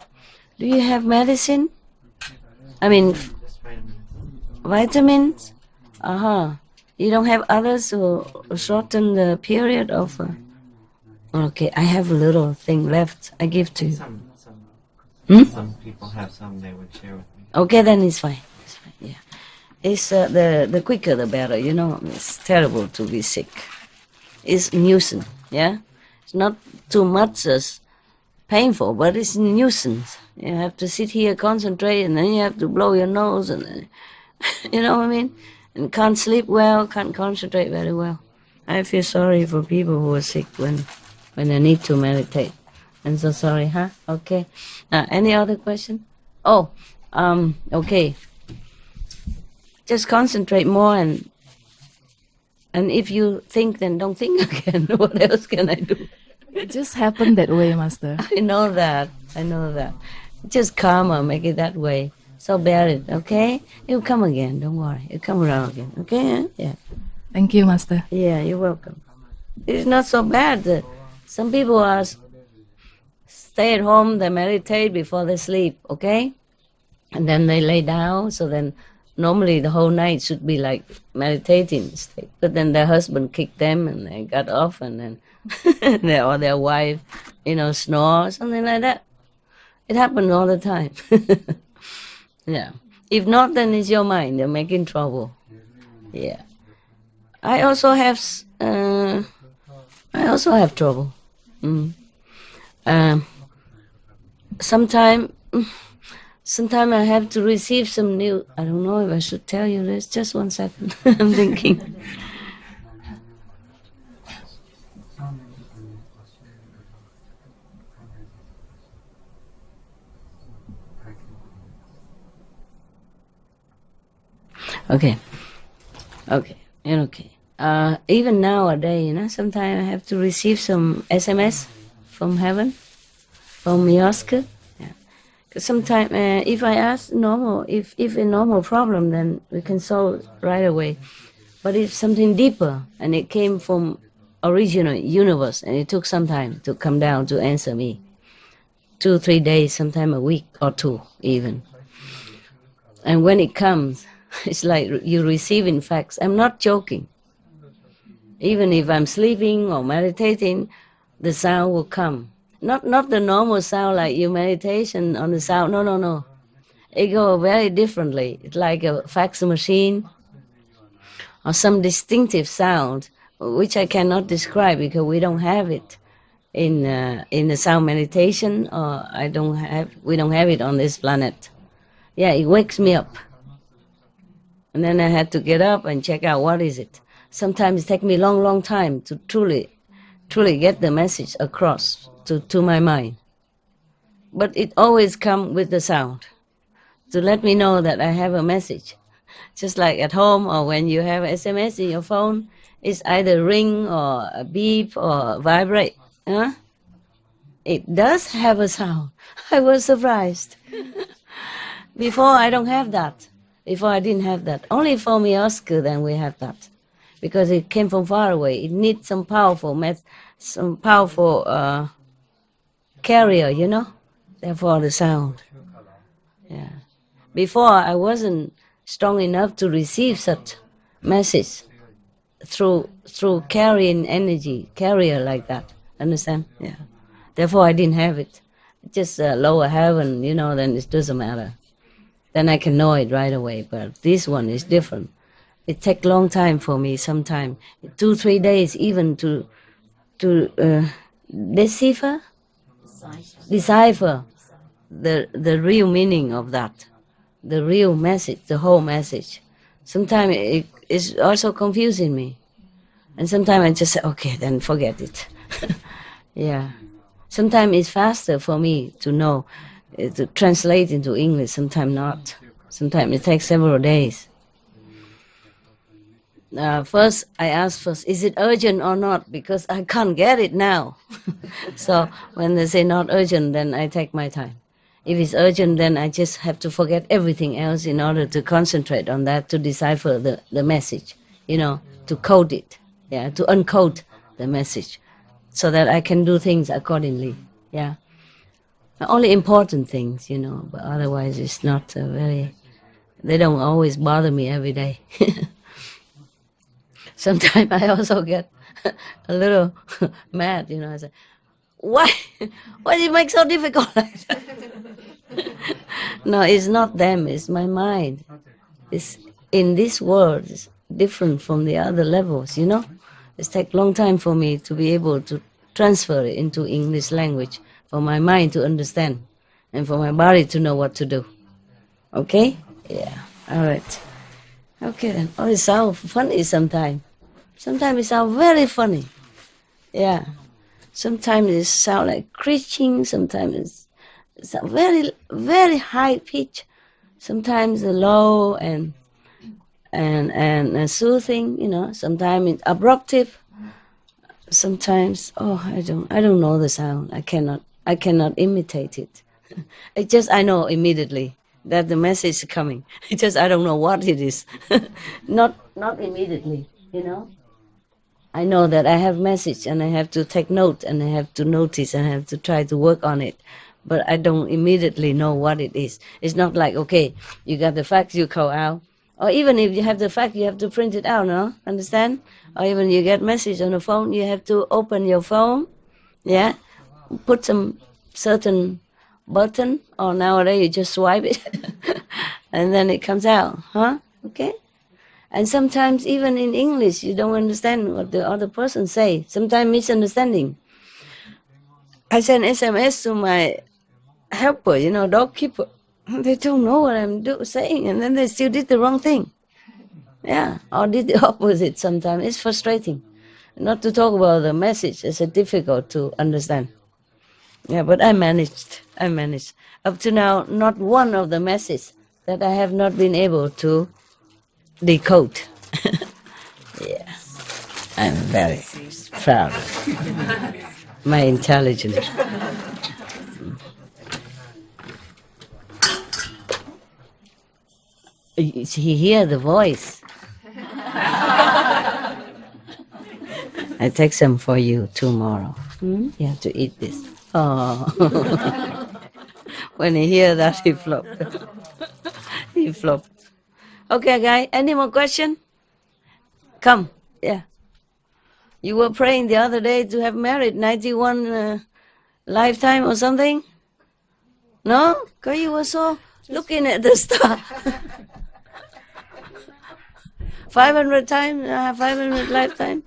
Do you have medicine? I mean, Just vitamins? You don't have others who shorten the period of... Okay, I have a little thing left. I give to you. Some people have some they would share with me. Okay, then it's fine. Yeah. It's the quicker the better, It's terrible to be sick. It's nuisance, yeah? It's not too much as painful, but it's nuisance. You have to sit here, concentrate, and then you have to blow your nose, and you know what I mean? And can't sleep well, can't concentrate very well. I feel sorry for people who are sick when they need to meditate. I'm so sorry, huh? Okay. Any other question? Oh, okay. Just concentrate more, and if you think, then don't think again. What else can I do? It just happened that way, Master. I know that. I know that. Just karma, make it that way. So bear it, okay? It'll come again. Don't worry. It'll come around again, okay? Yeah. Thank you, Master. Yeah, you're welcome. It's not so bad. Some people are stay at home, they meditate before they sleep, okay? And then they lay down, so then normally the whole night should be like meditating state. But then their husband kicked them and they got off, and then or their wife, snore, something like that. It happens all the time. Yeah. If not, then it's your mind. You're making trouble. Yeah. I also have trouble. Sometimes I have to receive some new. I don't know if I should tell you this. Just 1 second. I'm thinking. Okay. Even nowadays, sometimes I have to receive some SMS from heaven, from Yoska. Yeah. Sometimes, if I ask if a normal problem, then we can solve it right away. But it's something deeper, and it came from original universe, and it took some time to come down to answer me. 2, 3 days, sometimes a week or 2 even. And when it comes, it's like you receiving facts. I'm not joking. Even if I'm sleeping or meditating, the sound will come. Not the normal sound like you meditation on the sound. No. It goes very differently. It's like a fax machine or some distinctive sound, which I cannot describe because we don't have it in the sound meditation, or we don't have it on this planet. Yeah, it wakes me up. And then I had to get up and check out what is it. Sometimes it takes me long time to truly get the message across to my mind. But it always comes with the sound to let me know that I have a message. Just like at home or when you have SMS in your phone, it's either ring or a beep or vibrate. It does have a sound. I was surprised. Before I don't have that. Before I didn't have that. Only for Mioska then we have that. Because it came from far away. It needs some powerful carrier, Therefore the sound. Yeah. Before I wasn't strong enough to receive such message through carrying energy, carrier like that. Understand? Yeah. Therefore I didn't have it. Just lower heaven, then it doesn't matter. Then I can know it right away. But this one is different. It takes long time for me. Sometimes 2, 3 days even to decipher the real meaning of that, the real message, the whole message. Sometimes it is also confusing me, and sometimes I just say, okay, then forget it. Yeah. Sometimes it's faster for me to know, to translate into English, sometimes not. Sometimes it takes several days. First, I ask is it urgent or not? Because I can't get it now. So when they say not urgent, then I take my time. If it's urgent, then I just have to forget everything else in order to concentrate on that, to decipher the message, to code it, to uncode the message, so that I can do things accordingly, Only important things, but otherwise it's not they don't always bother me every day. Sometimes I also get a little mad, I say, why do you make so difficult like that? No, it's not them, it's my mind. It's in this world, it's different from the other levels, It takes a long time for me to be able to transfer it into English language, for my mind to understand, and for my body to know what to do. Okay? Yeah, all right. Okay then. Oh, it sounds funny sometimes. Sometimes it sounds very funny. Yeah. Sometimes it sounds like screeching. Sometimes it's a very, very high pitch. Sometimes low and soothing. Sometimes it's abruptive. sometimes, I don't know the sound. I cannot imitate it. I know immediately that the message is coming. I don't know what it is. Not immediately, I know that I have message and I have to take note and I have to notice and I have to try to work on it. But I don't immediately know what it is. It's not like, okay, you got the fact, you call out. Or even if you have the fact, you have to print it out, no? Understand? Or even you get message on the phone, you have to open your phone, yeah? Put some certain button, or nowadays you just swipe it, and then it comes out, huh? Okay? And sometimes even in English, you don't understand what the other person say. Sometimes misunderstanding. I send SMS to my helper, dog keeper. They don't know what I'm saying, and then they still did the wrong thing. Yeah, or did the opposite sometimes. It's frustrating. Not to talk about the message, it's difficult to understand. Yeah, but I managed. Up to now, not one of the messages that I have not been able to decode. Yeah, I'm very proud of my intelligence. He hear the voice. I take some for you tomorrow. You have to eat this. Oh, when he hear that, he flopped. He flopped. Okay, guy. Any more question? Come. Yeah. You were praying the other day to have married 91 lifetime or something? No? Because you were so looking at the star. 500 times, 500 lifetime.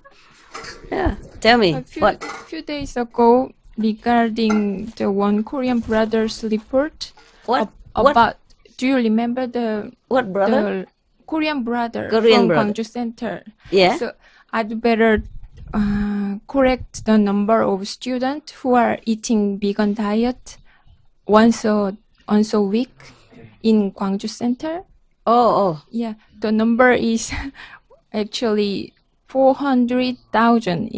Yeah. Tell me. What? A few days ago, regarding the one Korean brother's report. What? About, do you remember the What brother? the Korean brother Korean from brother. Gwangju Center? Yeah. So I'd better correct the number of students who are eating vegan diet once a week in Gwangju Center. Oh. Yeah, the number is actually 400,000.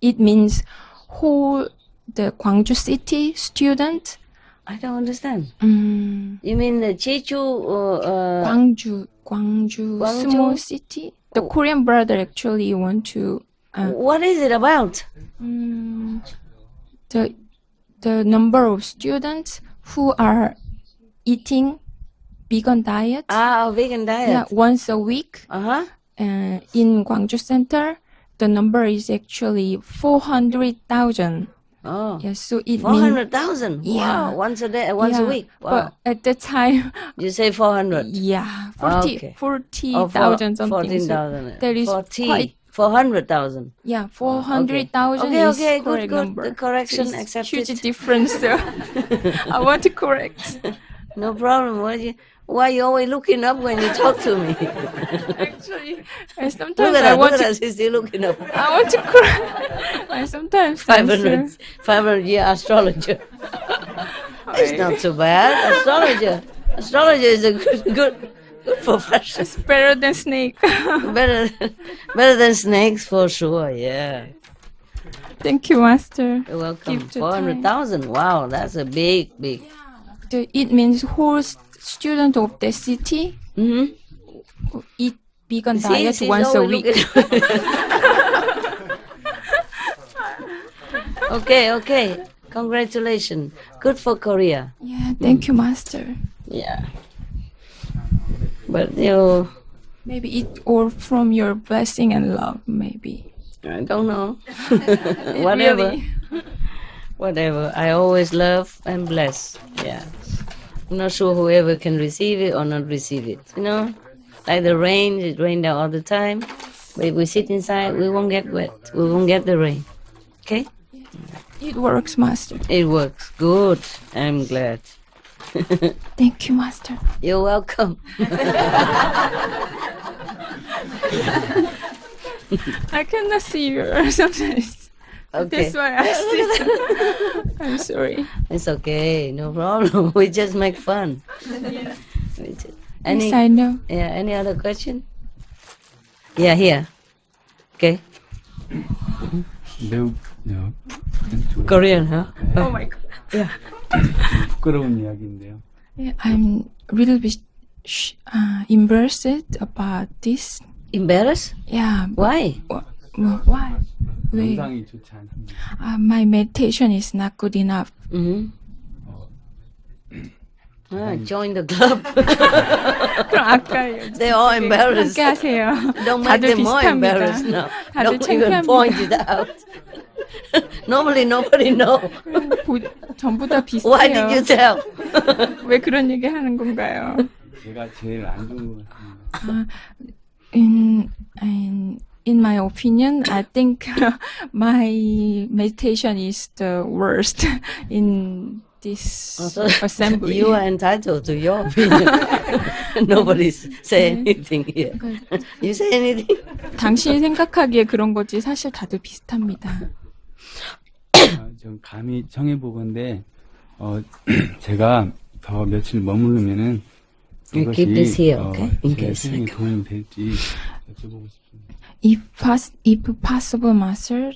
It means whole the Gwangju city student. I don't understand. Mm, You mean the Jeju or Gwangju small city. The Korean brother actually want to. what is it about? The number of students who are eating vegan diet. Vegan diet. Yeah, once a week. Uh-huh. In Gwangju Center, the number is actually 400,000. Oh. Yeah, so it means 400,000. Yeah. Wow. Once a day, once a yeah, week. Wow. But at the time, You say 400. yeah, Okay. 40,000 something. So 14,000. that is 400,000. yeah, 400,000 Okay, is good, correct good. number. The correction So it's accepted. huge difference. So I want to correct. No problem. Why you always looking up when you talk to me? Actually, Look sometimes at I that. want Look at to. that. She's still looking up. I want to correct. I sometimes 500 year astrologer. It's not too bad. Astrologer is a good profession. It's better than snake. better than snakes for sure. Yeah. Thank you, Master. You're welcome. Give the 400,000. Wow, that's a big. It means whole student of the city Mm-hmm. eat vegan diet She's once a always week. Okay. Congratulations. Good for Korea. Yeah, thank you, Master. Yeah. But Maybe it all from your blessing and love, maybe. I don't know. Whatever. Really. Whatever. I always love and bless. Yeah. I'm not sure whoever can receive it or not receive it. Like the rain, it rains down all the time. But if we sit inside, we won't get wet. We won't get the rain. Okay? It works, Master. It works. Good. I'm glad. Thank you, Master. You're welcome. I cannot see you sometimes. Okay. That's why I sit. I'm sorry. It's okay. No problem. We just make fun. Yes, Any, I know. any other question? Yeah, here. Okay. 매우 Korean, huh? Oh my god. Yeah. 부끄러운 이야기인데요. Yeah, I'm really bit embarrassed about this. Embarrassed? Yeah. Why? Why? 왜? 영상이 좋지 않습니다. My meditation is not good enough. Mm-hmm. Join the club. 그럼 아까 They're all embarrassed. 함께 하세요. Don't make 다들 them more 비슷합니다. embarrassed now. 다들 Don't even point it out. Normally nobody know. 전부 다 Why did you 비슷해요. tell? 왜 그런 얘기 하는 건가요? 제가 제일 안 좋은 것 같습니다. In my opinion, I think my meditation is the worst in this assembly. You are entitled to your opinion. Nobody's saying anything here. You say anything? 당신이 생각하기에 그런 거지 사실 다들 비슷합니다. 좀 감히 청해보건데 제가 더 며칠 머무르면은 You keep this here, okay? In 제 case. 수행에 도움이 될지 여쭤보고 싶습니다. If possible, master,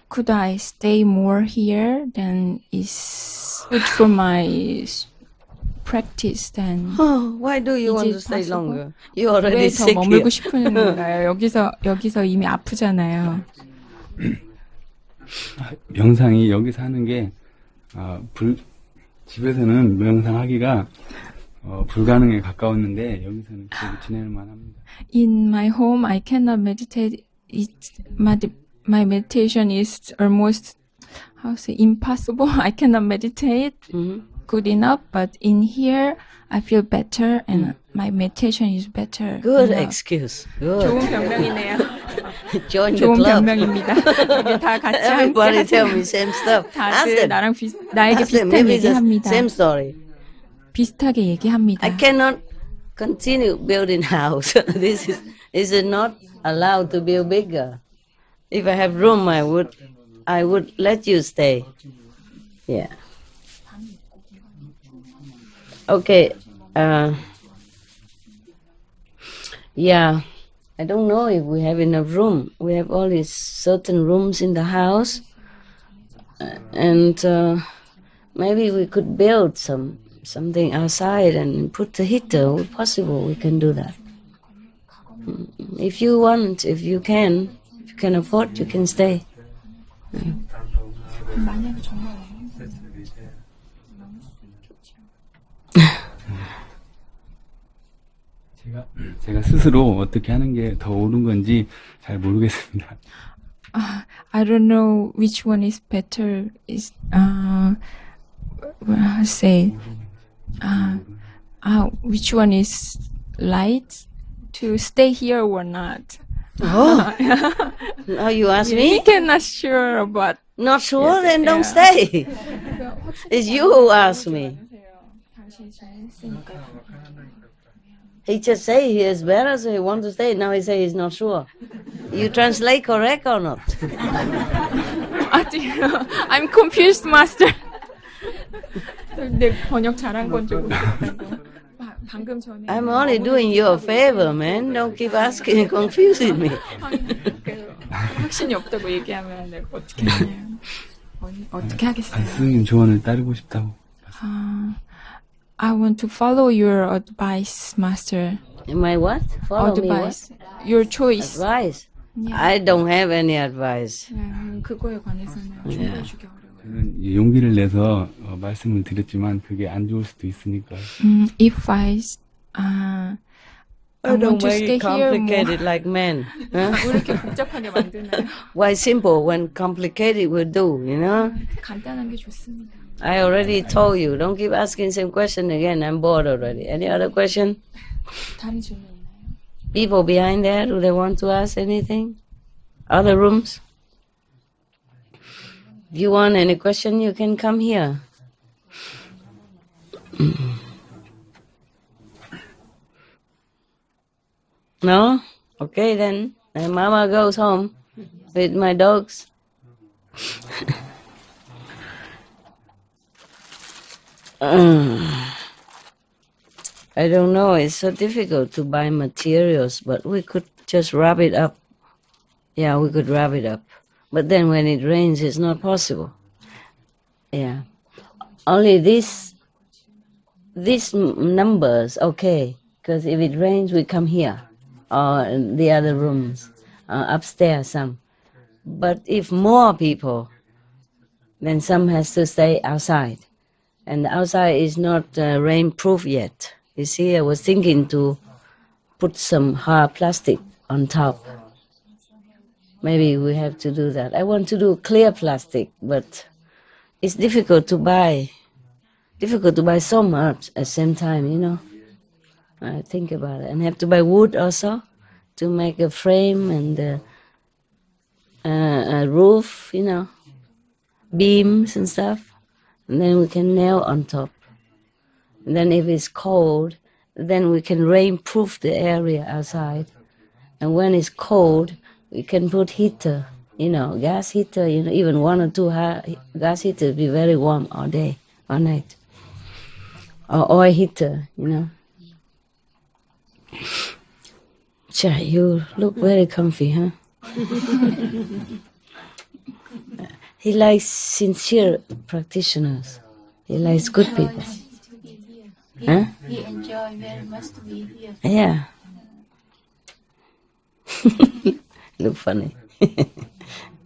could I stay more here? Then is good for my practice. Then Oh, why do you want it to stay possible? longer? You're already 왜 더 sick 머물고 here. 싶은 건가요? 여기서 이미 아프잖아요. 명상이 여기서 하는 게 집에서는 명상하기가 불가능에 가까웠는데 여기서는 그래도 진행을 합니다. In my home, I cannot meditate. My meditation is almost impossible. I cannot meditate good enough. But in here, I feel better, and my meditation is better. Good enough. excuse. Good. 좋은 변명이네요. Join the 좋은 club. 변명입니다. 여기 다 같이 Everybody 함께 tell 하세요. me same stuff. Ask 다들 them. 나랑 나에게 Ask them. 비슷한 Maybe it's the 얘기합니다. same story. 비슷하게 얘기합니다. I cannot continue building house. This is not allowed to build bigger. If I have room, I would let you stay. Yeah. Okay. Yeah. I don't know if we have enough room. We have all these certain rooms in the house, and maybe we could build something outside and put the heater. If possible, we can do that. If you want, if you can afford, you can stay. 제가 스스로 어떻게 하는 게 더 옳은 건지 잘 모르겠습니다. I don't know which one is better. Is which one is right to stay here or not? Oh, now you ask We me? cannot sure about. Not sure? Yes, Then don't yeah. stay. It's you who asked me. He just say he is better, so he wants to stay. Now he say he's not sure. You translate correct or not? I'm confused, master. 내 번역 잘한 건지 모르겠다고. 방금 전에. I'm only doing you a favor, man. Don't keep asking and confusing me. 확신이 없다고 얘기하면 내가 어떻게 하냐. 어떻게 하겠어요? 스님 조언을 따르고 싶다고. I want to follow your advice, master. My what? Follow me what? Advice. Your choice. Advice? Yeah. I don't have any advice. 그거에 관해서는 조언을 주기 어려워요. 저는 용기를 내서 말씀을 드렸지만 그게 안 좋을 수도 있으니까. If I want to stay here more. like men. Huh? 왜 이렇게 복잡하게 만드나요? Why simple when complicated will do, you know? 간단한 게 좋습니다. I already told you, don't keep asking same question again. I'm bored already. Any other question? 다른 질문 있나요? People behind there, do they want to ask anything? Other rooms? If you want any question, you can come here. No? Okay then. And Mama goes home with my dogs. I don't know. It's so difficult to buy materials, but we could just wrap it up Yeah, we could wrap it up. But then when it rains, it's not possible. Yeah. Only these numbers, okay. Because if it rains, we come here. Or in the other rooms. Upstairs, some. But if more people, then some has to stay outside. And the outside is not rainproof yet. You see, I was thinking to put some hard plastic on top. Maybe we have to do that. I want to do clear plastic, but it's difficult to buy. Difficult to buy so much at the same time, you know. I think about it. And have to buy wood also to make a frame and a roof, you know, beams and stuff. And then we can nail on top. And then if it's cold, then we can rainproof the area outside. And when it's cold, we can put heater, you know, gas heater, you know, even 1 or 2 gas heater be very warm all day, all night. Or oil heater, you know. Chai, you look very comfy, huh? He likes sincere practitioners. He likes good people. Huh? He enjoy very much to be here. Yeah. Look funny.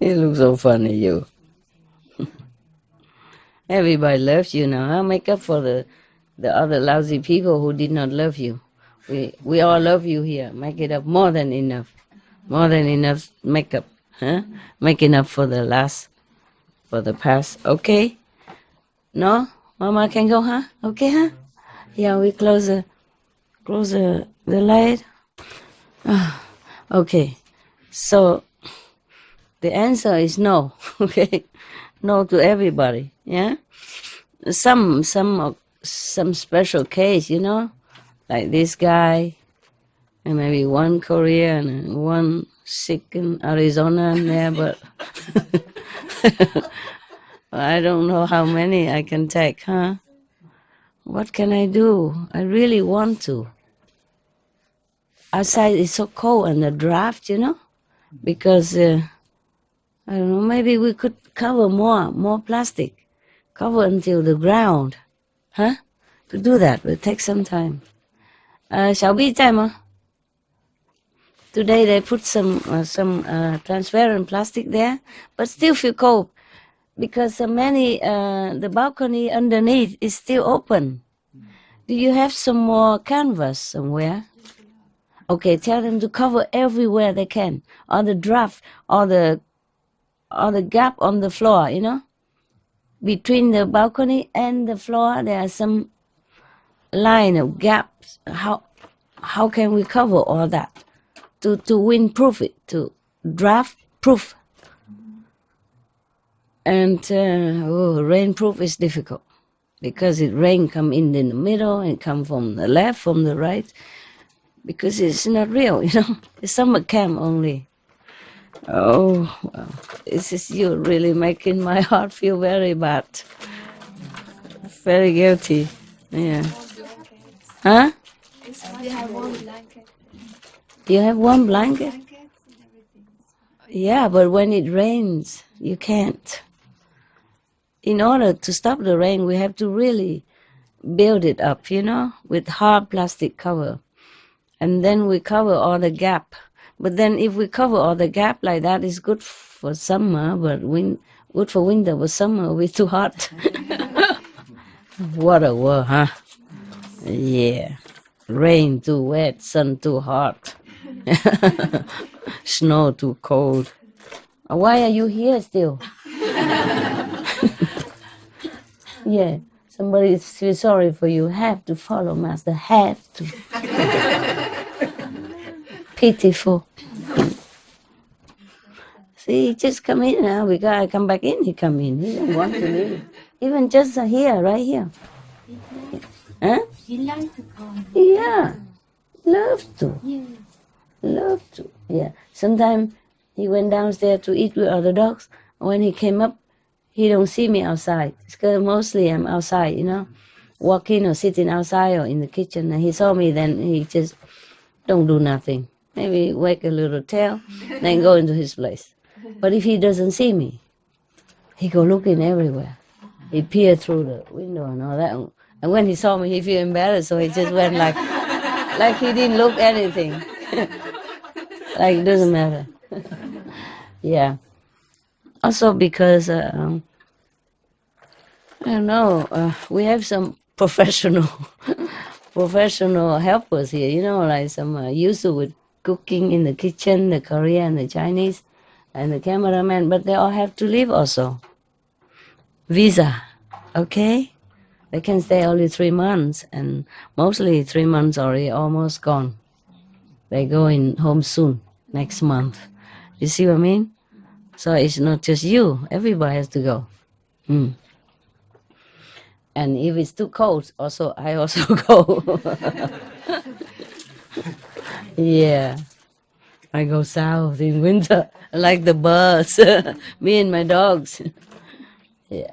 You look so funny, you. Everybody loves you now. Huh? Make up for the other lousy people who did not love you. We all love you here. Make it up more than enough. More than enough makeup. Huh? Making up for the past. Okay? No? Mama can go, huh? Okay, huh? Yeah, we close the light. Okay. So the answer is no. Okay? No to everybody. Yeah? Some special case, you know, like this guy, and maybe one Korean and one sick in Arizona and there, but I don't know how many I can take, huh? What can I do? I really want to. Outside is so cold and the draft, you know, because I don't know, maybe we could cover more plastic, cover until the ground, huh? Could do that, but it takes some time. Shall we time? Today they put some transparent plastic there, but still feel cold because the balcony underneath is still open. Do you have some more canvas somewhere? Okay, tell them to cover everywhere they can, or the draft, or the gap on the floor, you know? Between the balcony and the floor, there are some line of gaps. How can we cover all that? To windproof it, to draft proof. And rainproof is difficult because rain come in the middle and come from the left, from the right, because it's not real, you know. It's summer camp only. Oh, well, you're really making my heart feel very bad, very guilty. Yeah. Huh? We have one blanket. You have one blanket? Yeah, but when it rains, you can't. In order to stop the rain, we have to really build it up, you know, with hard plastic cover. And then we cover all the gap. But then if we cover all the gap like that, it's good for summer, but good for winter, but summer will be too hot. What a world, huh? Yeah. Rain too wet, sun too hot. Snow too cold. Why are you here still? Yeah, somebody feels sorry for you. Have to follow Master. Have to. Pitiful. See, he just come in now. We gotta come back in. He come in. He don't want to leave. Even just here, right here. Huh? He likes to come. Yeah. Love to. Yeah. Love to. Yeah. Sometimes he went downstairs to eat with other dogs. When he came up, he don't see me outside. Because mostly I'm outside, you know, walking or sitting outside or in the kitchen. And he saw me, then he just don't do nothing. maybe wag a little tail, then go into his place. But if he doesn't see me, he go looking everywhere. He peered through the window and all that. And when he saw me, he feel embarrassed, so he just went like he didn't look anything. Like it doesn't matter. Yeah. Also because, I don't know, we have some professional helpers here, you know, like some used to with cooking in the kitchen, the Korean, the Chinese, and the cameraman, but they all have to leave also. Visa, okay? They can stay only 3 months, and mostly 3 months already almost gone. They going home soon, next month. You see what I mean? So it's not just you, everybody has to go. And if it's too cold, I also go. Yeah. I go south in winter, like the birds. Me and my dogs. Yeah.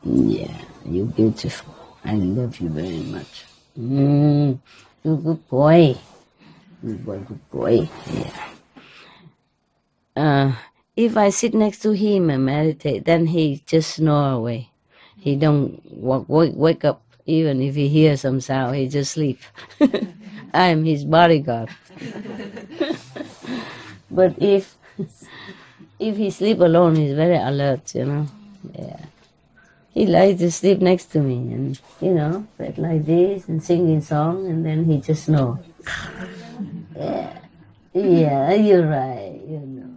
Yeah, you're beautiful. I love you very much. You're a good boy. Good boy. Yeah. If I sit next to him and meditate, then he just snore away. He don't wake up. Even if he hears some sound, he just sleep. I am his bodyguard. But if he sleep alone, he's very alert, you know. Yeah. He likes to sleep next to me and, you know, sit like this and singing song, and then he just snore. Yeah, you're right, you know.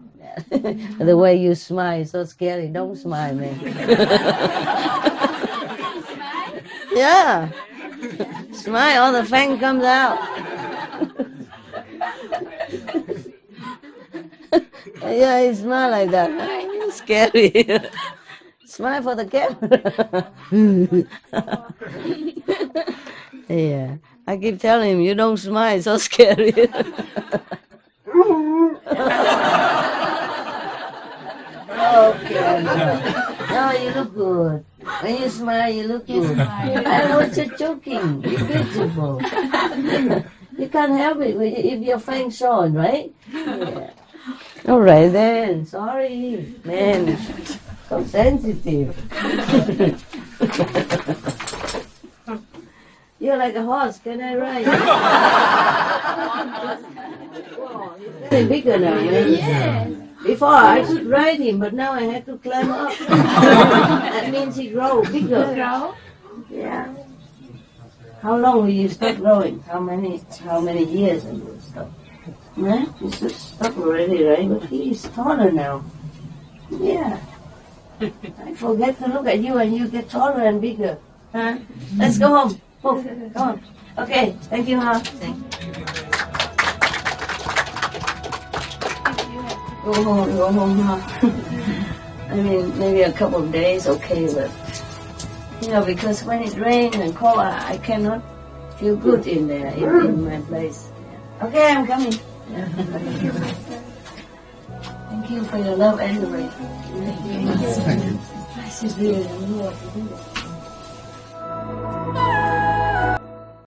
The way you smile is so scary. Don't smile, man. Yeah. Smile, all the fang comes out. Yeah, he smile like that. Scary. Smile for the camera. Yeah. I keep telling him, you don't smile, it's so scary. Okay. No, you look good. When you smile, you look good. I was just joking. You're beautiful. You can't help it if your fang shone, right? Yeah. All right then. Sorry, man. So sensitive. You're like a horse. Can I ride? Whoa, you're getting bigger now, man. Yes. Before I could ride him, but now I have to climb up. That means he grow bigger. Yeah. How long will you stop growing? How many years will you stop? Yeah, you should stop already, right? But he is taller now. Yeah. I forget to look at you and you get taller and bigger. Huh? Let's go home. Move. Come on. Okay. Thank you, huh? Thank you. Go home, huh? I mean, maybe a couple of days, okay, but, you know, because when it rains and cold, I cannot feel good in there, in my place. Okay, I'm coming. Thank you for your love anyway. Thank you. Nice to see you. You know what to do.